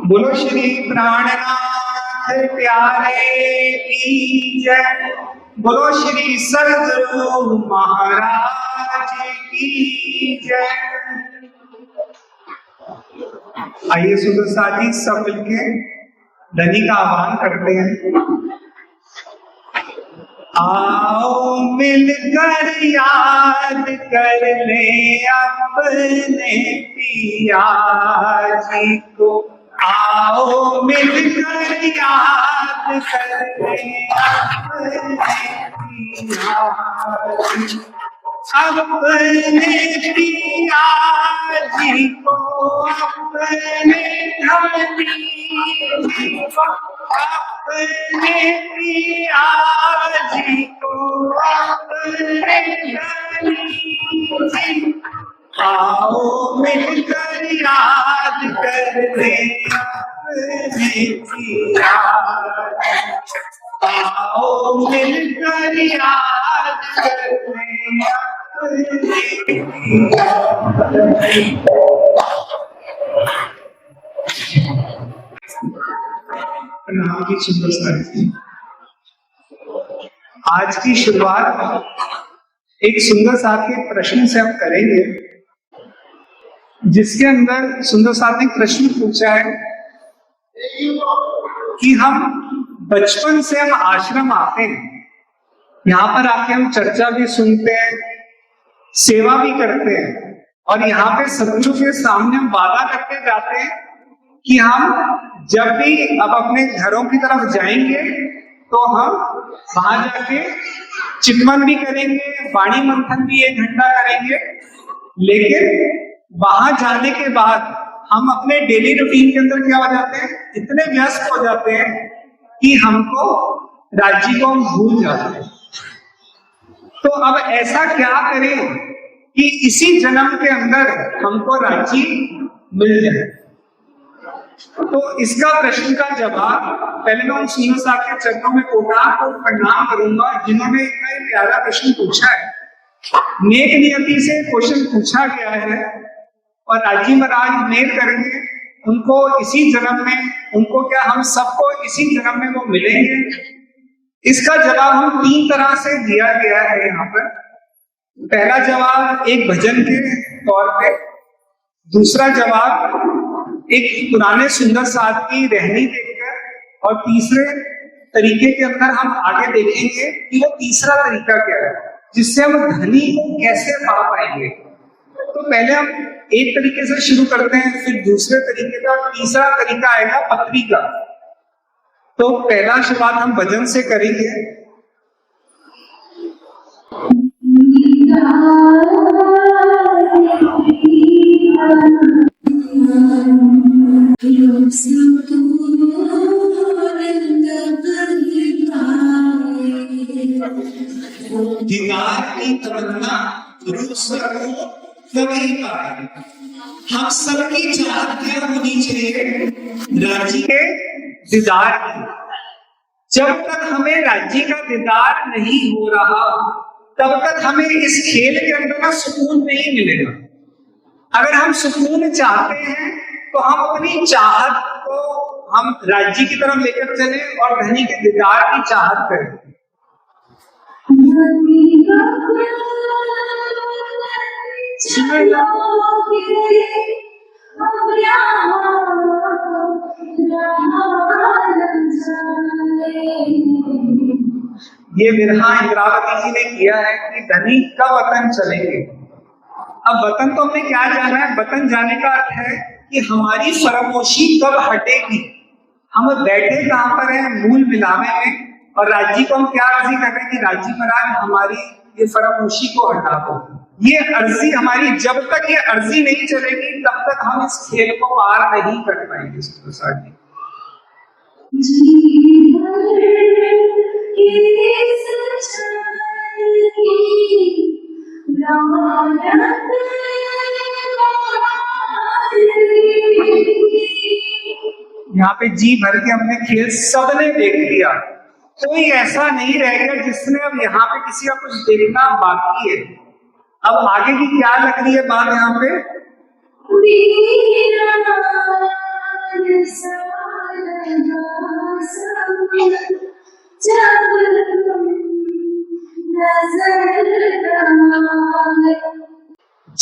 बोलो श्री प्राणनाथ प्यारे की जय। बोलो श्री सद्गुरु महाराज की जय। आइए सुंदर साथी सब मिलके धनी का आह्वान करते हैं। आओ मिलकर याद कर ले अपने पिया जी को। आओ मिलकर याद कर ले अपने पिया जी। अपने पिया जी को, अपने धनी जी को, अपने पिया जी को, अपने धनी जी। आओ मिलकर याद कर ले अपने पिया। आओ मिलकर याद कर ले अपने पिया। नाम की सुंदर साथी, आज की शुरुआत एक सुंदर साथ के प्रश्न से हम करेंगे, जिसके अंदर सुंदर साथ ने प्रश्न पूछा है कि हम बचपन से हम आश्रम आते हैं, यहाँ पर आके हम चर्चा भी सुनते हैं, सेवा भी करते हैं, और यहाँ पे सदगुरु के सामने हम वादा करते जाते हैं कि हम जब भी अब अपने घरों की तरफ जाएंगे तो हम वहां जाके चितवन भी करेंगे, वाणी मंथन भी 1 घंटा करेंगे। लेकिन वहां जाने के बाद हम अपने डेली रूटीन के अंदर क्या हो जाते हैं, इतने व्यस्त हो जाते हैं कि हमको राज्य को हम भूल जाते हैं। तो अब ऐसा क्या करें कि इसी जन्म के अंदर हमको राज्य मिल जाए। तो इसका प्रश्न का जवाब पहले मैं उन सुंदर साहब के चरणों में कोटार को प्रणाम करूंगा जिन्होंने इतना ही प्यारा प्रश्न पूछा है। नेक नियति से क्वेश्चन पूछा गया है और राजी महाराज मेल करेंगे उनको इसी जन्म में, उनको क्या हम सबको इसी जन्म में वो मिलेंगे। इसका जवाब हम 3 तरह से दिया गया है यहाँ पर। पहला जवाब एक भजन के तौर पे, दूसरा जवाब एक पुराने सुंदर साथ की रहनी देखकर, और तीसरे तरीके के अंदर हम आगे देखेंगे कि वो तीसरा तरीका क्या है जिससे हम धनी को कैसे पा पाएंगे। तो पहले हम एक तरीके से शुरू करते हैं, फिर दूसरे तरीके का, तीसरा तरीका आएगा पत्री का। तो पहला शुरुआत हम भजन से करेंगे। दीदार की तमन्ना कभी पाए। हम सबकी चाहत क्या होनी चाहिए, राज्य के दीदार की। जब तक हमें राज्य का दीदार नहीं हो रहा तब तक हमें इस खेल के अंदर ना सुकून नहीं मिलेगा। अगर हम सुकून चाहते हैं तो हम अपनी चाहत को हम राज्य की तरफ लेकर चले और धनी के दीदार की चाहत करें। ये विरहा इंद्रावती जी ने किया है कि धनी कब वतन चलेंगे। अब वतन तो हमने क्या जाना है, वतन जाने का अर्थ है कि हमारी फरामोशी कब हटेगी। हम बैठे कहां पर हैं, मूल मिलावे में, और राज्य को हम क्या अर्जी कर रहे हैं कि राज्य महाराज हमारी ये फरामोशी को हटा दो। ये अर्जी हमारी, जब तक ये अर्जी नहीं चलेगी तब तक हम इस खेल को पार नहीं कर पाएंगे। यहाँ पे जी भर के हमने खेल सबने देख लिया, कोई ऐसा नहीं रह गया जिसने अब यहाँ पे किसी का कुछ देखना बाकी है। अब आगे की क्या लग रही है बात यहाँ पे,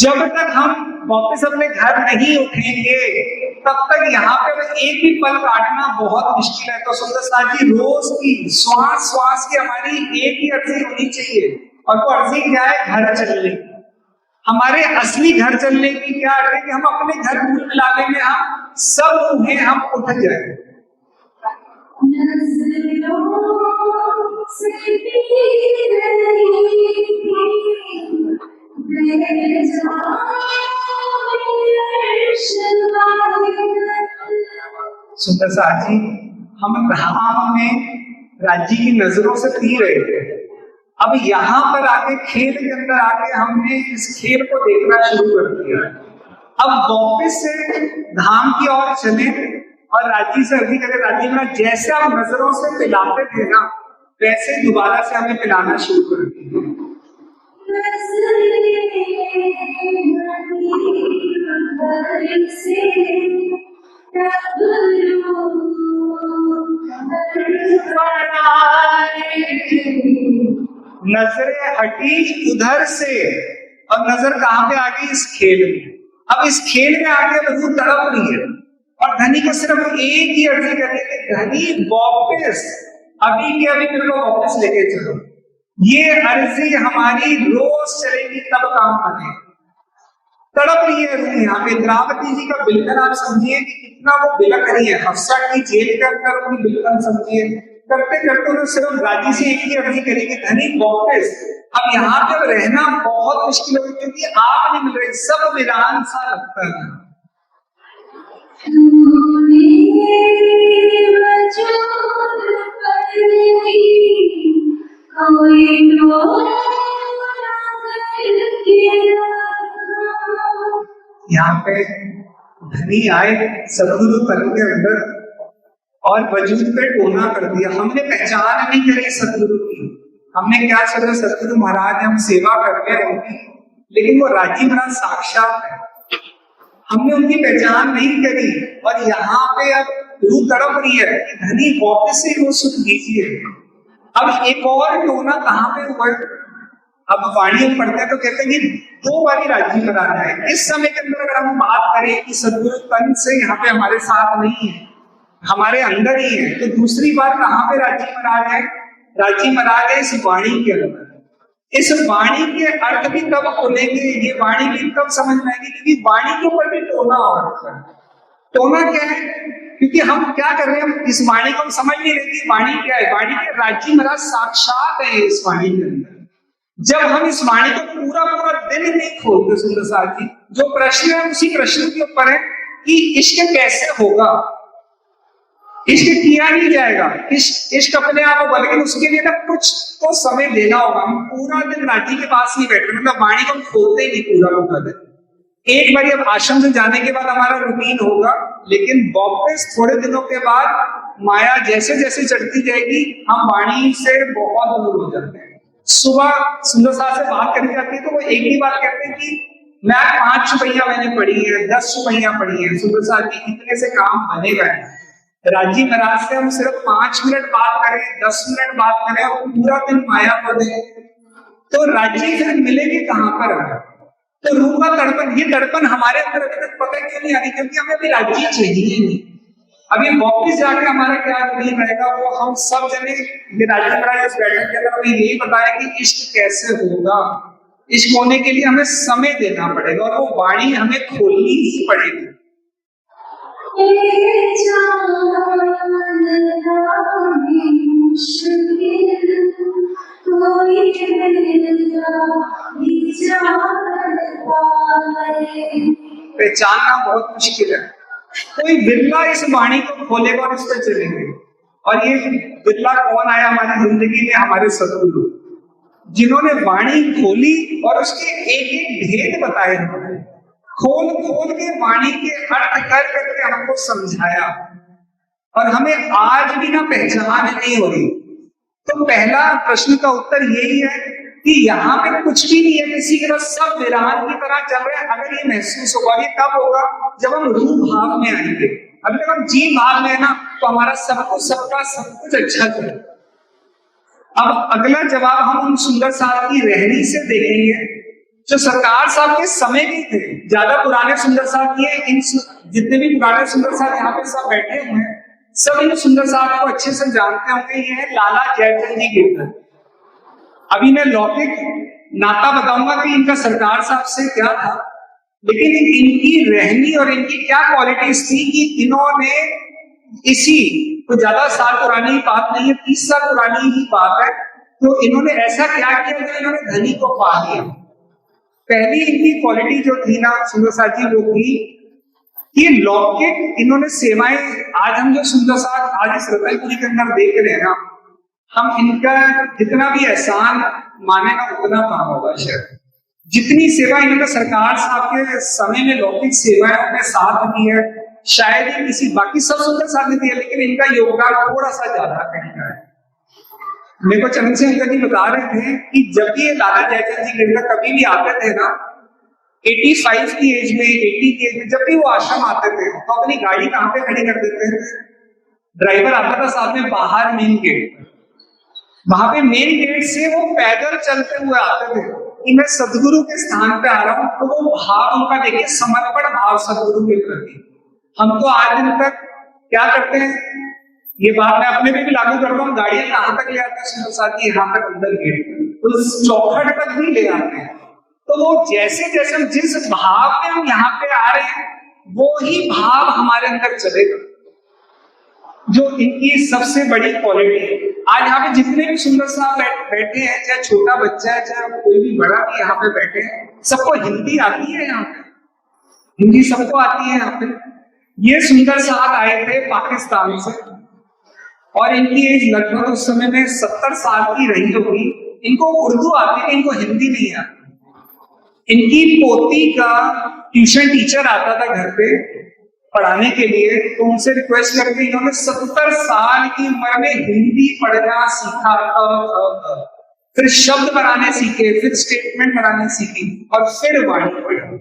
जब तक हम वापस अपने घर नहीं उठेंगे तब तक यहाँ पे एक भी पल काटना बहुत मुश्किल है। तो सुंदर साथ जी, रोज की श्वास श्वास की हमारी एक ही अर्जी होनी चाहिए, और वो अर्जी क्या है? घर चलने की। हमारे असली घर चलने की क्या अर्थ है? कि हम अपने घर भूल मिला लेंगे, हम सब उन्हें हम उठ जाएंगे। सुंदर साथ जी, हम धाम में राज्य की नजरों से पी रहे थे, अब यहाँ पर आके खेल के अंदर आके हमने इस खेल को देखना शुरू कर दिया। अब वापस से धाम की ओर चले और राज्य से अर्जी करें, राज्य में जैसे आप नजरों से पिलाते थे ना, वैसे दोबारा से हमें पिलाना शुरू कर दिया। नजरें हटी उधर से और नजर कहां पे आ गई? इस खेल में। अब इस खेल में आके रूह तड़प रही है और धनी को सिर्फ एक ही अर्जी करनी है कि धनी वापस अभी के अभी मेरे को वापस लेके चलो। ये अर्जी हमारी रोज चलेगी तब काम बने। तड़प रही है रूह। यहाँ पे इंद्रावती जी का बिलखन आप समझिए कि कितना वो बिलख रही है। हफ्सा की जेल के अंदर अपनी बिलखन समझिए, करते करते उन्होंने सिर्फ राजी से एक ही अर्जी करेगी, धनी वापस। अब यहाँ पे रहना बहुत मुश्किल होगी क्योंकि आप नहीं मिल रहे, सब वीरान सा लगता है। यहाँ पे धनी आए सदगुरु तन के अंदर और वजूद पे टोना कर दिया। हमने पहचान नहीं करी सदगुरु की। हमने क्या चला, सदगुरु महाराज हम सेवा करते हैं, लेकिन वो राजी महाराज साक्षात है। हमने उनकी पहचान नहीं करी और यहाँ पे अब रूह तड़प रही है कि धनी वापस से वो सुख दीजिए। अब एक और टोना कहाँ पे हुआ? अब वाणी पढ़ते हैं तो कहते हैं कि 2 बारी राजी महाराज है। इस समय के अंदर अगर हम बात करें कि सदगुरु तन से यहाँ पे हमारे साथ नहीं है, हमारे अंदर ही है, तो दूसरी बार कहां पे राजी महाराज है? राजी महाराज है इस वाणी के अंदर। इस वाणी के अर्थ भी तब खुलेंगे, ये वाणी भी तब समझ में आएगी क्योंकि वाणी के ऊपर भी टोना हो रखा है। टोना क्या है? क्योंकि हम क्या कर रहे हैं, इस वाणी को हम समझ नहीं रहे कि वाणी क्या है। वाणी के राजी महाराज साक्षात है इस वाणी के अंदर। जब हम इस वाणी को पूरा पूरा दिन नहीं खोलते सुंदर साथ जी, जो प्रश्न है उसी प्रश्न के ऊपर है कि इश्क कैसे होगा। इश्क किया नहीं जाएगा, इश्क अपने आप होगा, लेकिन उसके लिए ना कुछ तो समय देना होगा। हम पूरा दिन राजी के पास नहीं बैठ रहे, मतलब वाणी को हम खोलते ही नहीं पूरा दिन। एक बार अब आश्रम से जाने के बाद हमारा रूटीन होगा, लेकिन वापस थोड़े दिनों के बाद माया जैसे जैसे चढ़ती जाएगी हम वाणी से बहुत दूर हो जाते हैं। सुबह सुंदर साहब से बात करनी जाती है तो वो एक ही बात कहते हैं कि मैं 5 रुपया मैंने पढ़ी है, 10 रुपया पढ़ी है। सुंदर साहब की इतने से काम बनेगा। राजी महाराज से हम सिर्फ 5 मिनट बात करें, 10 मिनट बात करें और पूरा दिन माया को दें, तो राजी फिर मिलेगी कहां पर? तो रूह का तड़पन, ये तड़पन हमारे अंदर अभी तक पता क्यों नहीं आ रही? क्योंकि हमें अभी राजी चाहिए नहीं। अभी वापिस जाके हमारा क्या रूटीन रहेगा, वो हम सब जने ये राजी महाराज इस बैठक के अंदर हमें यही बताया कि इश्क कैसे होगा। इश्क होने के लिए हमें समय देना पड़ेगा और वो वाणी हमें खोलनी ही पड़ेगी। पहचानना बहुत मुश्किल है। कोई बिरला इस वाणी को खोलेगा और इस पर चलेंगे। और ये बिरला कौन आया हमारी जिंदगी में? हमारे सदगुरु, जिन्होंने वाणी खोली और उसके एक एक भेद बताए, खोल खोल के वाणी के अर्थ कर करके हमको समझाया। और हमें आज भी ना पहचान नहीं हो रही। तो पहला प्रश्न का उत्तर यही है कि यहाँ पे कुछ भी नहीं है, किसी के पास सब वीरान की तरह चल रहे हैं। अगर ये महसूस होगा, ये कब होगा? जब हम रूह भाव में आएंगे। अभी तक हम जी भाव में है ना, तो हमारा सब कुछ सबका सब कुछ अच्छा चले। अब अगला जवाब हम उन सुंदर साथ की रहनी से देखेंगे जो सरकार साहब के समय के थे, ज्यादा पुराने सुंदर साहब ये इन जितने भी पुराने सुंदर साहब यहाँ पे सब बैठे हुए हैं, सब इन सुंदर साहब को अच्छे से जानते होंगे। ये है लाला जयचंद जी गिरधर। अभी मैं लौकिक नाता बताऊंगा कि इनका सरकार साहब से क्या था, लेकिन इनकी रहनी और इनकी क्या क्वालिटीज थी कि इन्होंने इसी कोई ज्यादा साल पुरानी बात नहीं है, 30 साल पुरानी ही बात है, तो इन्होंने ऐसा क्या किया जो इन्होंने धनी को पा लिया। पहली इनकी क्वालिटी जो थी ना सुंदर साहब जी, वो थी कि लौकिक इन्होंने सेवाएं, आज हम जो सुंदर साहब आज इस रतनपुरी के अंदर देख रहे हैं ना, हम इनका जितना भी एहसान मानेगा उतना कम होगा। शायद जितनी सेवा इन्होंने सरकार साहब के समय में लौकिक सेवाएं अपने साथ दी है, शायद ही किसी बाकी सब सुंदर साहब ने दिया, लेकिन इनका योगदान थोड़ा सा ज्यादा कहीं है। मेरे को चरण सिंह अंकल जी बता रहे थे कि जब भी लाला जयचंद जी गिरधर कभी भी आते थे ना, 85 की एज में, 80 की एज में, जब भी वो आश्रम आते थे तो अपनी गाड़ी कहाँ पे खड़ी कर देते थे? ड्राइवर आता था साथ में बाहर मेन गेट पर, वहां पे मेन गेट से वो पैदल चलते हुए आते थे कि मैं सदगुरु के स्थान पे आ रहा हूँ। तो वो भाव उनका देखिए, समर्पण भाव सदगुरु के प्रति। हम तो आज दिन तक क्या करते हैं, ये बात मैं अपने पे भी लागू करता हूँ, गाड़ियां कहाँ तक ले आते हैं साथी, यहाँ तक अंदर गेट उस चौखट तक भी ले आते हैं। तो वो जैसे जैसे हम जिस भाव में हम यहाँ पे आ रहे हैं, वो ही भाव हमारे अंदर चलेगा, जो इनकी सबसे बड़ी क्वालिटी है। आज यहाँ पे जितने भी सुंदर साहब बैठे हैं, चाहे छोटा बच्चा है चाहे कोई भी बड़ा भी यहाँ पे बैठे हैं, सबको हिंदी आती है। यहाँ पे हिंदी सबको आती है। यहाँ पे ये सुंदर साहब आए थे पाकिस्तान से और इनकी एज लगभग उस समय में 70 साल की रही होगी। इनको उर्दू आती है, इनको हिंदी नहीं आती। इनकी पोती का ट्यूशन टीचर आता था घर पे पढ़ाने के लिए, तो उनसे रिक्वेस्ट करके इन्होंने 70 साल की उम्र में हिंदी पढ़ना सीखा, फिर शब्द बनाने सीखे, फिर स्टेटमेंट बनाने सीखी और फिर वाणी पढ़ी।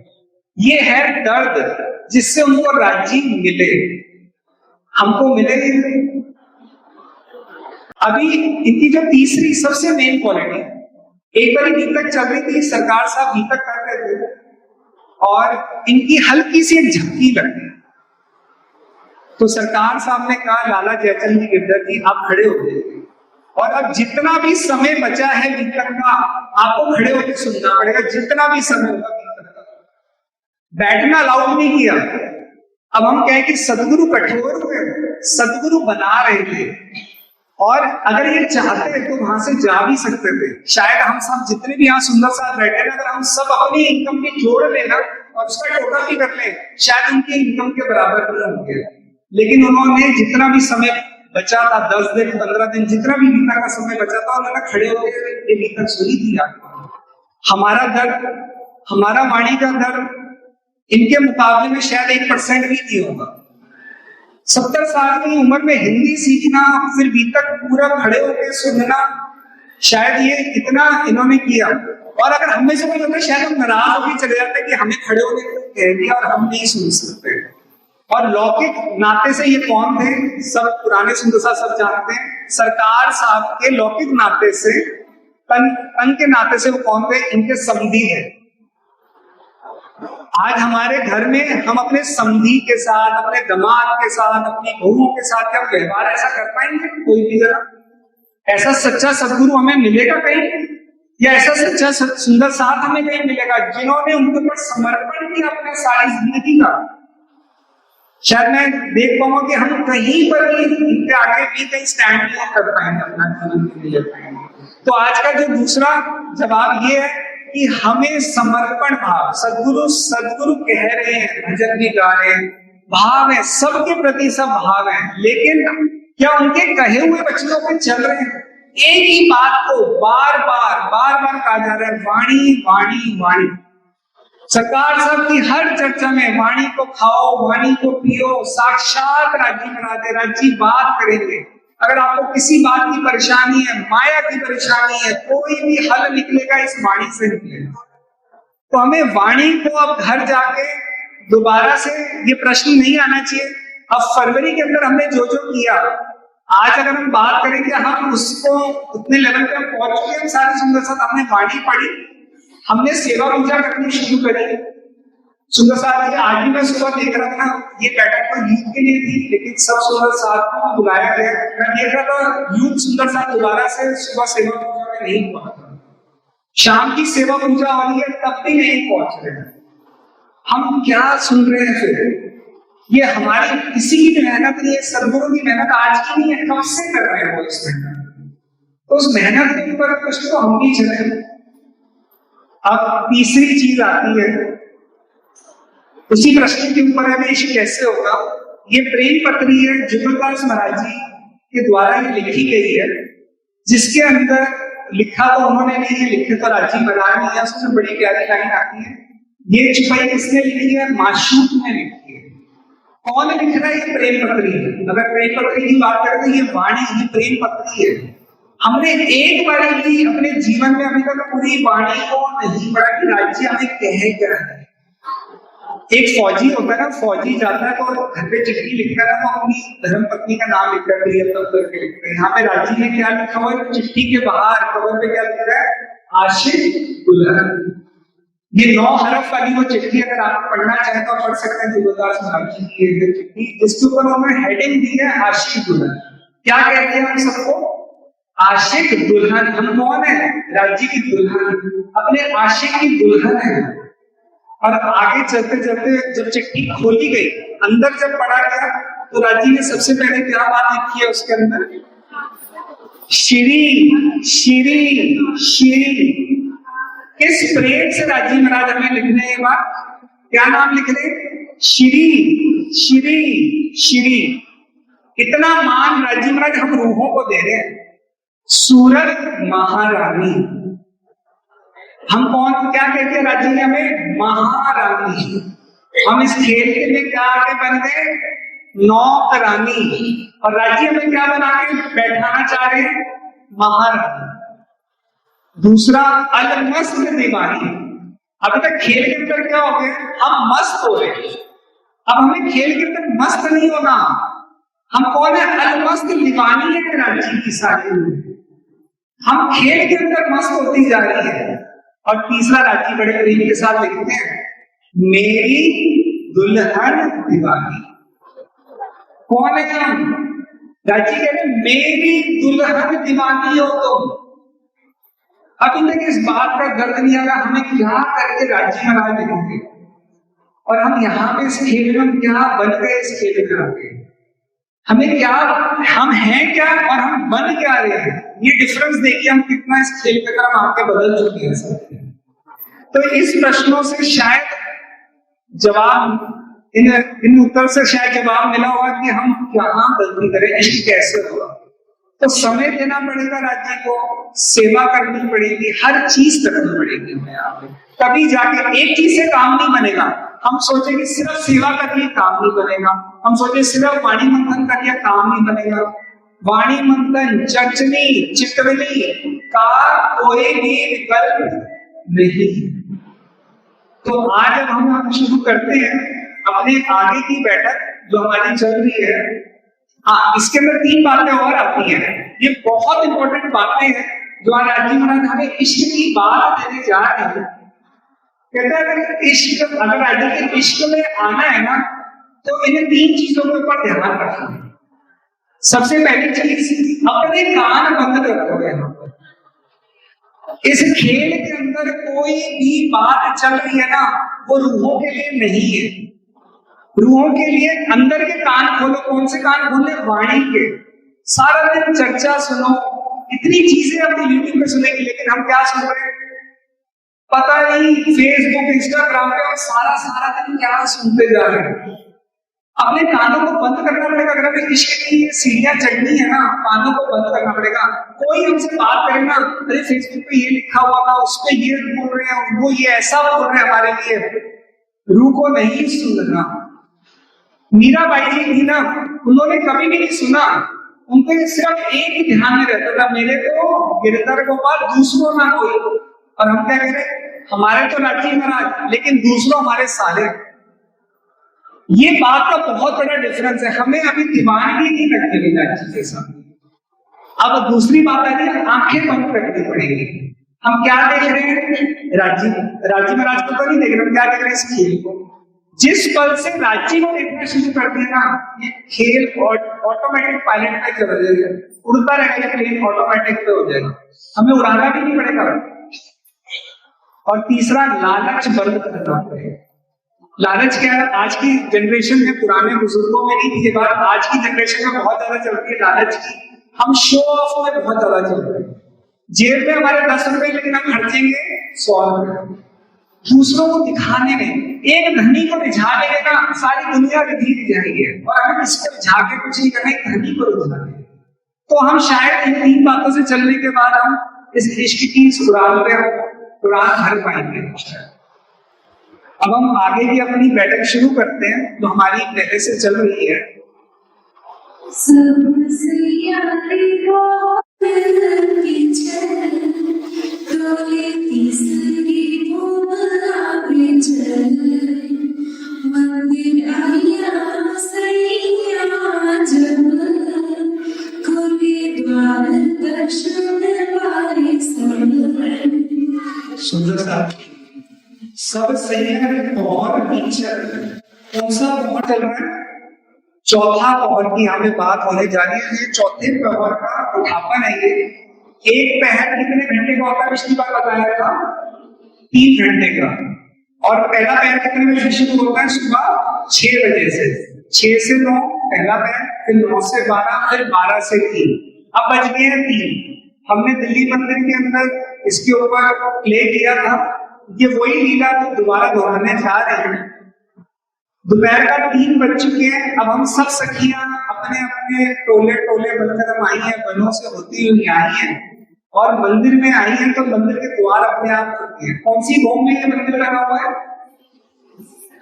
ये है दर्द जिससे उनको राज्य मिले, हमको मिले नहीं। अभी इनकी जो तीसरी सबसे मेन क्वालिटी, एक बार गीतक चल रही थी, सरकार साहब गीतक कर रहे थे और इनकी हल्की सी एक झपकी लगी, तो सरकार साहब ने कहा लाला जयचंद जी गिरधर जी आप खड़े हो गए और अब जितना भी समय बचा है गीतक का आपको खड़े होकर सुनना पड़ेगा, जितना भी समय होगा गीतक का। बैठना अलाउड नहीं किया। अब हम कहें कि सदगुरु कठोर हुए, सदगुरु बना रहे थे और अगर ये चाहते तो वहां से जा भी सकते थे। शायद हम सब जितने भी यहाँ सुंदर साहब बैठे ना, अगर हम सब अपनी इनकम की जोड़ लेना और उसका टोटल भी कर ले, शायद उनकी इनकम के बराबर नहीं होंगे। लेकिन उन्होंने जितना भी समय बचा था, 10 दिन 15 दिन जितना भी गीता का समय बचा था, उन्होंने खड़े होकर ये गीता सुनी थी। हमारा दर्द, हमारा वाणी का दर्द इनके मुकाबले में शायद 1% भी नहीं होगा। 70 साल की उम्र में हिंदी सीखना, फिर गीतक पूरा खड़े होकर सुनना, शायद ये इतना इन्होंने किया। और अगर हमें से कोई होता शायद हम नाराज होकर चले जाते कि हमें खड़े होकर कह दिया और हम नहीं सुन सकते। और लौकिक नाते से ये कौन थे, सब पुराने सुंदर साहब सब जानते हैं। सरकार साहब के लौकिक नाते से, तन के नाते से वो कौन थे, इनके समधी है। आज हमारे घर में हम अपने समधी के साथ, अपने दामाद के साथ, अपनी बहुओं के साथ क्या व्यवहार ऐसा कर पाएंगे? कोई भी जरा ऐसा सच्चा सदगुरु हमें मिलेगा कहीं, या ऐसा सच्चा सुंदर साथ हमें कहीं मिलेगा जिन्होंने उनके ऊपर समर्पण किया अपने सारी जिंदगी का? शायद मैं देख पाऊंगा कि हम कहीं पर भी इनके आगे भी कहीं स्टैंड नहीं कर पाएंगे, अपना जीवन नहीं ले पाएंगे। तो आज का जो दूसरा जवाब ये है कि हमें समर्पण भाव, सदगुरु कह रहे हैं, भजन भी गा रहे हैं, भाव है सबके प्रति, सब भाव है, लेकिन क्या उनके कहे हुए वचनों पे चल रहे हैं? एक ही बात को बार बार कहा जा रहा है, वाणी वाणी वाणी। सरकार साहब की हर चर्चा में वाणी को खाओ, वाणी को पियो, साक्षात राज्य बना दे, राज्य बात करेंगे। अगर आपको किसी बात की परेशानी है, माया की परेशानी है, कोई भी हल निकलेगा इस वाणी से निकलेगा। तो हमें वाणी को अब घर जाके दोबारा से ये प्रश्न नहीं आना चाहिए। अब फरवरी के अंदर हमने जो जो किया, आज अगर हम बात करें कि हम उसको उतने लेवल पे पहुंच चुके हैं, सारे सुंदर साथ हमने वाणी पढ़ी, हमने सेवा पूजा करनी शुरू करी। सुंदर साहब जी, आज भी मैं सुबह देख रहा था, ये बैठक तो यूथ के लिए थी, लेकिन सब सुंदर साहब को बुलाया गया। मैं देख रहा था यूथ सुंदर साहब दोबारा से सुबह सेवा पूजा में नहीं पहुंचा, शाम की सेवा पूजा वाली है तब भी नहीं पहुंच रहे हैं। हम क्या सुन रहे हैं फिर? ये हमारी किसी की मेहनत नहीं है, सदगुरु की मेहनत आज की नहीं है, कब से कर रहे हैं वो इस मेहनत। तो उस मेहनत के ऊपर कुछ तो हम भी चले। अब तीसरी चीज आती है, उसी प्रश्न के ऊपर है इश्क कैसे होगा। ये प्रेम पत्री है जुगलदास महाराज जी के द्वारा ये लिखी गई है, जिसके अंदर लिखा तो उन्होंने नहीं है, लिखे तो राजीव महाराज ने है। उसमें बड़ी प्यारी लाइन आती है, ये छुपाई किसने लिखी है? माशूक ने लिखी है। कौन लिख रहा है? ये प्रेम पत्री है। अगर प्रेम पत्री की बात करें तो ये वाणी, ये प्रेम पत्री है। हमने एक बार भी अपने जीवन में अभी तक पूरी वाणी को नहीं पढ़ा कि राज्य हमें कहे क्या है। एक फौजी होता है ना, फौजी जाता है तो घर पे चिट्ठी लिखता है, वो अपनी धर्म पत्नी का नाम लिख कर करके लिखते हैं। यहाँ पे राज्य में क्या लिखा हुआ है? चिट्ठी के बाहर कवर पे क्या लिखा है? आशिक दुल्हन। ये 9 हरफ वाली वो चिट्ठी अगर आप पढ़ना चाहें तो पढ़ सकते हैं। जुगलदास महाराज जी की ये चिट्ठी, जिसके ऊपर उन्होंने हेडिंग दी है आशिक दुल्हन। क्या कहते हैं हम सबको? आशिक दुल्हन। हम कौन है? राज्य की दुल्हन, अपने आशिक की दुल्हन है। और आगे चलते चलते जब चिट्ठी खोली गई, अंदर जब पढ़ा गया, तो राजी ने सबसे पहले क्या बात लिखी है उसके अंदर? श्री श्री श्री। किस प्रेम से राजी महाराज हमें लिखने ये बात? क्या नाम लिख रहे? श्री श्री श्री। इतना मान राजी महाराज हम रूहों को दे रहे हैं। सूरत महारानी, हम कौन, क्या कहते हैं राजी ने हमें? महारानी। हम इस खेल के लिए क्या आगे बन गए? नौकरानी। और राजी हमें क्या बना के बैठाना चाह रहे हैं? महारानी। दूसरा, अलमस्त दीवानी। अभी तक खेल के अंदर क्या हो गया? हम मस्त हो रहे हैं। अब हमें खेल के अंदर मस्त नहीं होना। हम कौन है? अलमस्त दीवानी है राजी की सारी। हम खेल के अंदर मस्त होती जा रही है। और तीसरा राजी बड़े प्रेम के साथ लिखते हैं, मेरी दुल्हन दीवानी। कौन है हम? राजी कहते हैं मेरी दुल्हन दीवानी हो तुम। अभी तक इस बात का दर्द नहीं आ रहा हमें क्या करके राजी महाराज लिखेंगे, और हम यहाँ पे इस खेल में क्या बन गए? इस खेल में आके हमें क्या, हम हैं क्या और हम बन क्या रहे हैं? ये डिफरेंस देखिए हम कितना इस खेल के तरफ आके बदल चुके हैं। तो इस प्रश्नों से शायद जवाब, इन उत्तर से शायद जवाब मिला होगा कि हम क्या गलती करें, इश्क कैसे होगा। तो समय देना पड़ेगा राज्य को, सेवा करनी पड़ेगी, हर चीज करनी पड़ेगी हमें यहाँ पे, तभी जाके एक चीज से काम नहीं बनेगा। हम सोचे कि सिर्फ सेवा करिए, काम नहीं बनेगा। हम सोचे सिर्फ वाणी मंथन करिए, काम नहीं बनेगा। वाणी मंथन, चर्चनी, चित्रवली का कोई भी विकल्प नहीं। तो आज जब हम शुरू करते हैं अपने आगे की बैठक जो हमारी चल रही है, हाँ, इसके अंदर 3 बातें और आती हैं। ये बहुत इंपॉर्टेंट बातें हैं जो आज राजीव महाराज हमें इश्क की बात देने जा रहे हैं। कहते हैं अगर इश्क, अगर राजीव के इश्क में आना है ना, तो इन्हें 3 चीजों के ऊपर ध्यान रखना है। सबसे पहली चीज, अपने कान बंद रखो। यहाँ पर इस खेल के अंदर कोई भी बात चल रही है ना, वो रूहों के लिए नहीं है। रूहों के लिए अंदर के कान खोलो। कौन से कान खोले? वाणी के। सारा दिन चर्चा सुनो, इतनी चीजें अपने यूट्यूब पे सुनेंगे, लेकिन हम क्या सुन रहे हैं पता नहीं, फेसबुक इंस्टाग्राम पे, और सारा दिन क्या सुनते जा रहे हैं। अपने कानों को बंद करना पड़ेगा। अगर हमें इश्क की सीढ़ियां चढ़नी है ना, कानों को बंद करना पड़ेगा। कोई हमसे बात करे ना, अरे फेसबुक पे ये लिखा हुआ था, उस पे ये बोल रहे हैं, वो ये ऐसा बोल रहे हैं हमारे लिए, रूह को नहीं सुनना। मीराबाई जी थी ना, उन्होंने कभी भी नहीं सुना, उनके सिर्फ एक ही ध्यान में रहता था, मेरे को गिरधर गोपाल, दूसरों ना कोई। और हम क्या करें? हमारे तो राजी महाराज, लेकिन दूसरों हमारे साले। ये बात का बहुत बड़ा डिफरेंस है। हमें अभी दीवानगी नहीं लगती राजी के साथ। अब दूसरी बात है कि आंखें बंद रखनी पड़ेगी। हम क्या देख रहे हैं? राज्य महाराज को तो नहीं देख रहे, हम क्या देख रहे हैं? इस खेल को। जिस पल से राज्य को देखना शुरू कर दिया ना, ये खेल ऑटोमेटिक पायलट पे चल जाएगा, उड़ता रहेगा, प्लेन ऑटोमेटिक पे हो जाएगा, हमें उड़ाना भी नहीं पड़ेगा। और तीसरा, लालच बंद करना पड़ेगा। लालच क्या है? आज की जनरेशन में, पुराने बुजुर्गों में नहीं थी ये बात, आज की जनरेशन में बहुत ज्यादा चलती है लालच की। हम शो ऑफ में बहुत ज्यादा चल रहे हैं। जेब में हमारे 10 रुपए, लेकिन हम खर्चेंगे 100 रुपए दूसरों को दिखाने में। एक धनी को रिझाने में ना सारी दुनिया रिझी जाएगी, और हमें किसको रिझा के कुछ नहीं करना, एक धनी को रिझाने। तो हम शायद इन 3 बातों से चलने के बाद हम इस इश्क की उड़ान भर पाएंगे। अब हम आगे भी अपनी बैठक शुरू करते हैं, जो हमारी पहले से चल रही है। सुंदर सा सब सही है, और पिक्चर कौन सा बहुत चल रहा है? चौथा पहर की यहाँ पे बात होने जा रही है। चौथे पहर का उठापन है ये। एक पहर कितने घंटे का होता है? पिछली बार बताया था 3 घंटे का। और पहला पहर कितने बजे शुरू होता है? सुबह 6 बजे से। 6 से 9 पहला पहर, फिर 9 से 12, फिर 12 से 3। अब बज गए हैं 3। हमने दिल्ली मंदिर के अंदर इसके ऊपर प्ले किया था। ये वही लीला को दोबारा दोहराने जा रहे हैं। दोपहर का 3 बज चुके हैं। अब हम सब सखियां अपने अपने टोले बनकर हम आई हैं, वनों से होती हुई आई हैं, और मंदिर में आई हैं। तो मंदिर के द्वार अपने आप खुलते हैं। कौन सी भूमि में ये मंदिर लगा हुआ है?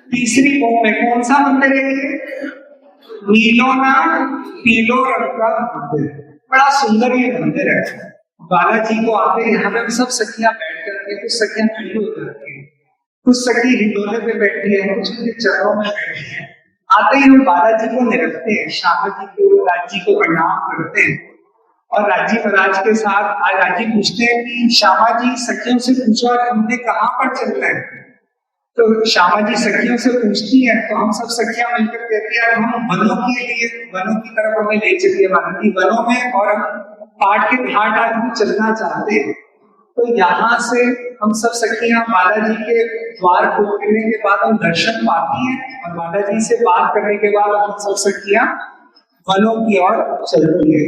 तीसरी भूमि में। कौन सा मंदिर है ये? नीलोना पीलो रंग का मंदिर। बड़ा सुंदर ये मंदिर है। बालाजी को आते यहाँ पे सब सखियां बैठ करके, कुछ सखियां खड़ी हो जाती है, कुछ सखी हिंडोले पे बैठी है, कुछ उनके चरणों में बैठी है। आते ही हम बालाजी को निरखते हैं, श्यामा जी को, राजी को प्रणाम करते हैं, और राजी महाराज के साथ आज राजी पूछते हैं कि श्यामा जी सखियों से पूछो हमने कहाँ पर चलना है। तो श्यामा जी सखियों से पूछती है, तो हम सब सखियां मिलकर कहती है हम वनों के लिए, वनों की तरफ हमें ले चलिए बालाजी, वनों में, और हम पाठ के घाट आज हम चलना चाहते हैं। तो यहाँ से हम सब सखियां बालाजी के द्वार खोलने के बाद हम दर्शन पाती हैं, और बालाजी से बात करने के बाद हम सब सखियां वनों की ओर चलती है।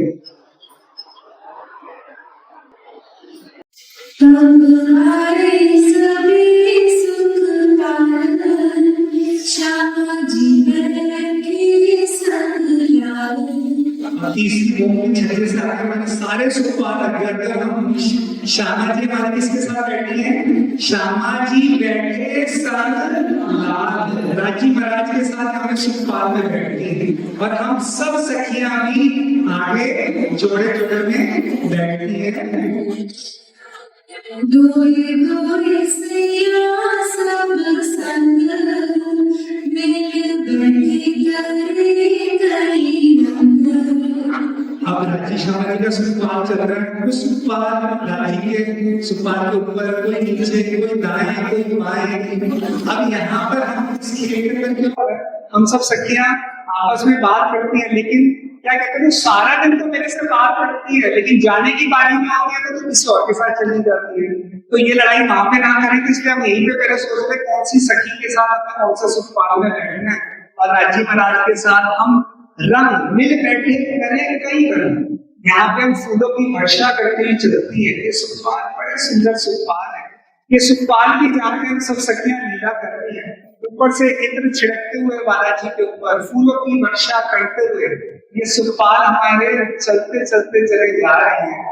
तीसरी भूमि मैंने सारे सुखपाल हम श्यामा जी हमारे किसके साथ बैठी हैं? श्यामा जी बैठे संग राजी महाराज के साथ हमें सुखपाल में बैठी हैं, और हम सब सखियां भी आगे जोड़े जोड़े में बैठी हैं। डोले डोले सैया सब संग मिल बैठे करे गई रंग। अब राजी श्यामा जी का सुखपाल चल रहा है। सुखपाल लाइए, सुखपाल के ऊपर कोई नीचे, कोई दाएं, कोई बाएं। अब यहाँ पर हम इस खेल के हम सब सखियां आपस में बात करती हैं, लेकिन क्या कहते हैं, सारा दिन तो मेरे से बात करती है, लेकिन जाने की बारी में आती है तो किसी और के साथ चली जाती है। तो ये लड़ाई वहां पे ना करें, इसलिए हम यहीं पे पहले सोचते कौन सी सखी के साथ हमें कौन सा सुखपाल में बैठना है। और राजी महाराज के साथ हम रंग मिल बैठे करें कई रंग। यहाँ पे हम फूलों की वर्षा करते हुए चलती है। ये सुखपाल बड़े सुंदर सुखपाल है। ये सुखपाल की जहाँ पे हम सब सखियां लीला करती है, ऊपर से इत्र छिड़कते हुए बालाजी के ऊपर फूलों की वर्षा करते हुए ये सुखपाल हमारे चलते चलते चले जा रहे हैं।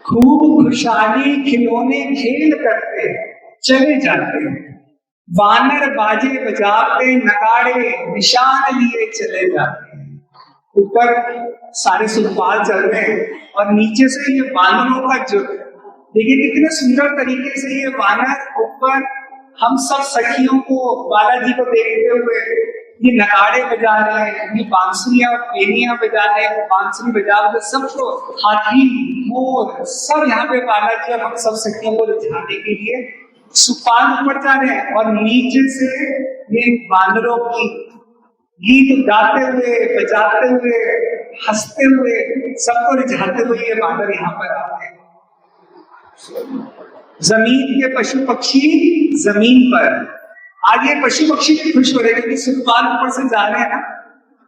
खूब खुशहाली खिलौने खेल करते चले जाते हैं, वानर बाजे बजाते नगाड़े निशान लिए चले जाते हैं। ऊपर सारे सुखपाल चल रहे हैं, और नीचे से ये वानरों का जुट। देखिए कितने सुंदर तरीके से ये वानर ऊपर हम सब सखियों को, बालाजी को देखते हुए ये नगाड़े बजा रहे हैं, ये बांसुरियां पेनियां बजा रहे हैं, बांसुरी बजा रहे, सबको हाथी मोर सब यहाँ पे बालाजी और हम सब सखियों को रिझाने के लिए सुपाल ऊपर जा रहे हैं और नीचे से ये बानरों की गीत गाते हुए, बजाते हुए, हंसते हुए, सबको रिझाते हुए ये बानर यहाँ पर आते हैं। जमीन के पशु पक्षी जमीन पर, आज ये पशु पक्षी भी खुश हो रहे हैं क्योंकि सुपाल ऊपर से जा रहे हैं ना।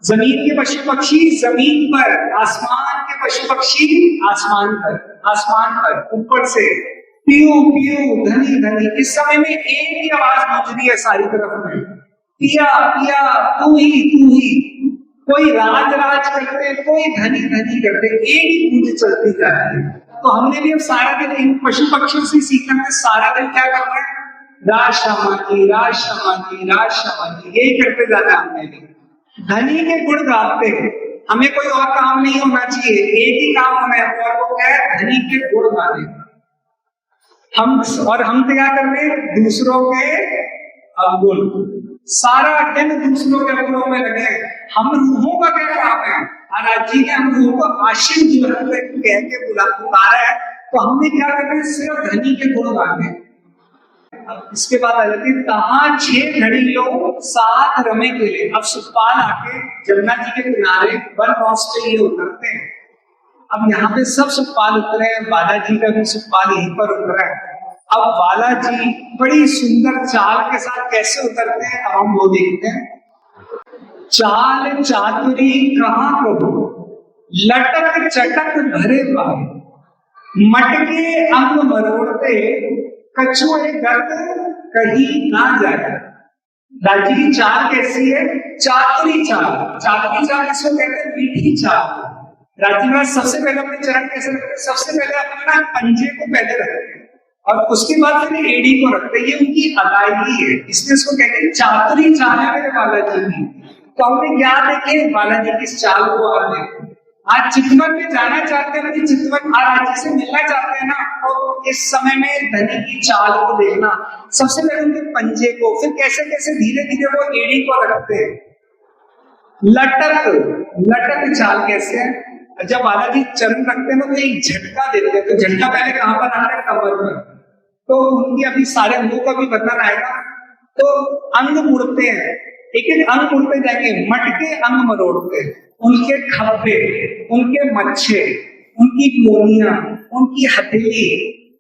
जमीन के पशु पक्षी जमीन पर, आसमान के पशु पक्षी आसमान पर ऊपर से पीऊ पीऊ धनी धनी। इस समय में एक ही आवाज गूंज रही है सारी तरफ में, पिया पिया तू ही। कोई राज करते, कोई धनी धनी करते, एक ही गूंज चलती जा रही है। तो हमने भी अब सारा दिन इन पशु पक्षियों से सीखना है, सारा दिन क्या करना है, राज श्यामा की यही करते जाना है। हमने भी धनी के गुण गाते हैं, हमें कोई और काम नहीं होना चाहिए, एक ही काम होना है और वो क्या है, धनी के गुण गाने। हम क्या कर रहे हैं, दूसरों के अवगुण, सारा दिन दूसरों के अवगुणों में लगे। हम रूहों का क्या काम है, महाराज जी ने हम रूहों को आशीष कह के बुलाया है, तो हमने क्या करना है, सिर्फ धनी के गुण गाने। अब इसके बाद आ जाती है, कहाँ 6 घड़ी लोग साथ रमे के लिए। अब सुखपाल आके जमुना जी के किनारे वन क्रॉस पे ये उतरते हैं। अब यहाँ पे सब सुखपाल उतरे हैं, बालाजी का भी सुखपाल यहीं पर उतरा है। अब बालाजी बड़ी सुंदर चाल के साथ कैसे उतरते हैं, अब हम वो देखते हैं। चाल चातुरी कहाँ कहो, लटक चटक भरे पाए, मटके अंग मरोड़ते, कछुए गर्द कहीं ना जाए। राजी की चाल कैसी है, चातुरी चाल इसको कहते हैं मीठी चाल। राजी महाराज सबसे पहले अपने चरण कैसे रखते हैं, सबसे पहले अपना पंजे को पहले रखते हैं और उसके बाद फिर एड़ी को रखते हैं, ये उनकी अदायगी है, इसलिए उसको कहते हैं चातुरी चाल है मेरे बालाजी की। तो हमने क्या देखे बालाजी की इस चाल को, आज चितवन में जाना चाहते हैं, अपनी चितवन राज्य से मिलना चाहते हैं ना, तो इस समय में धनी की चाल को देखना, सबसे पहले उनके पंजे को, फिर कैसे कैसे धीरे धीरे वो एड़ी को रखते हैं। लटक चाल कैसे है, जब बालाजी चरण रखते हैं तो एक झटका देते हैं, तो झटका पहले कहां पर आ रहा है, कमर पर, तो उनकी अभी सारे अंगों का भी बदन आएगा। तो अंग मुड़ते हैं, एक एक अंग मुड़ते जाएंगे, मटके अंग मरोड़ते, उनके खब्बे, उनके मच्छे, उनकी कोनियां, उनकी हथेली,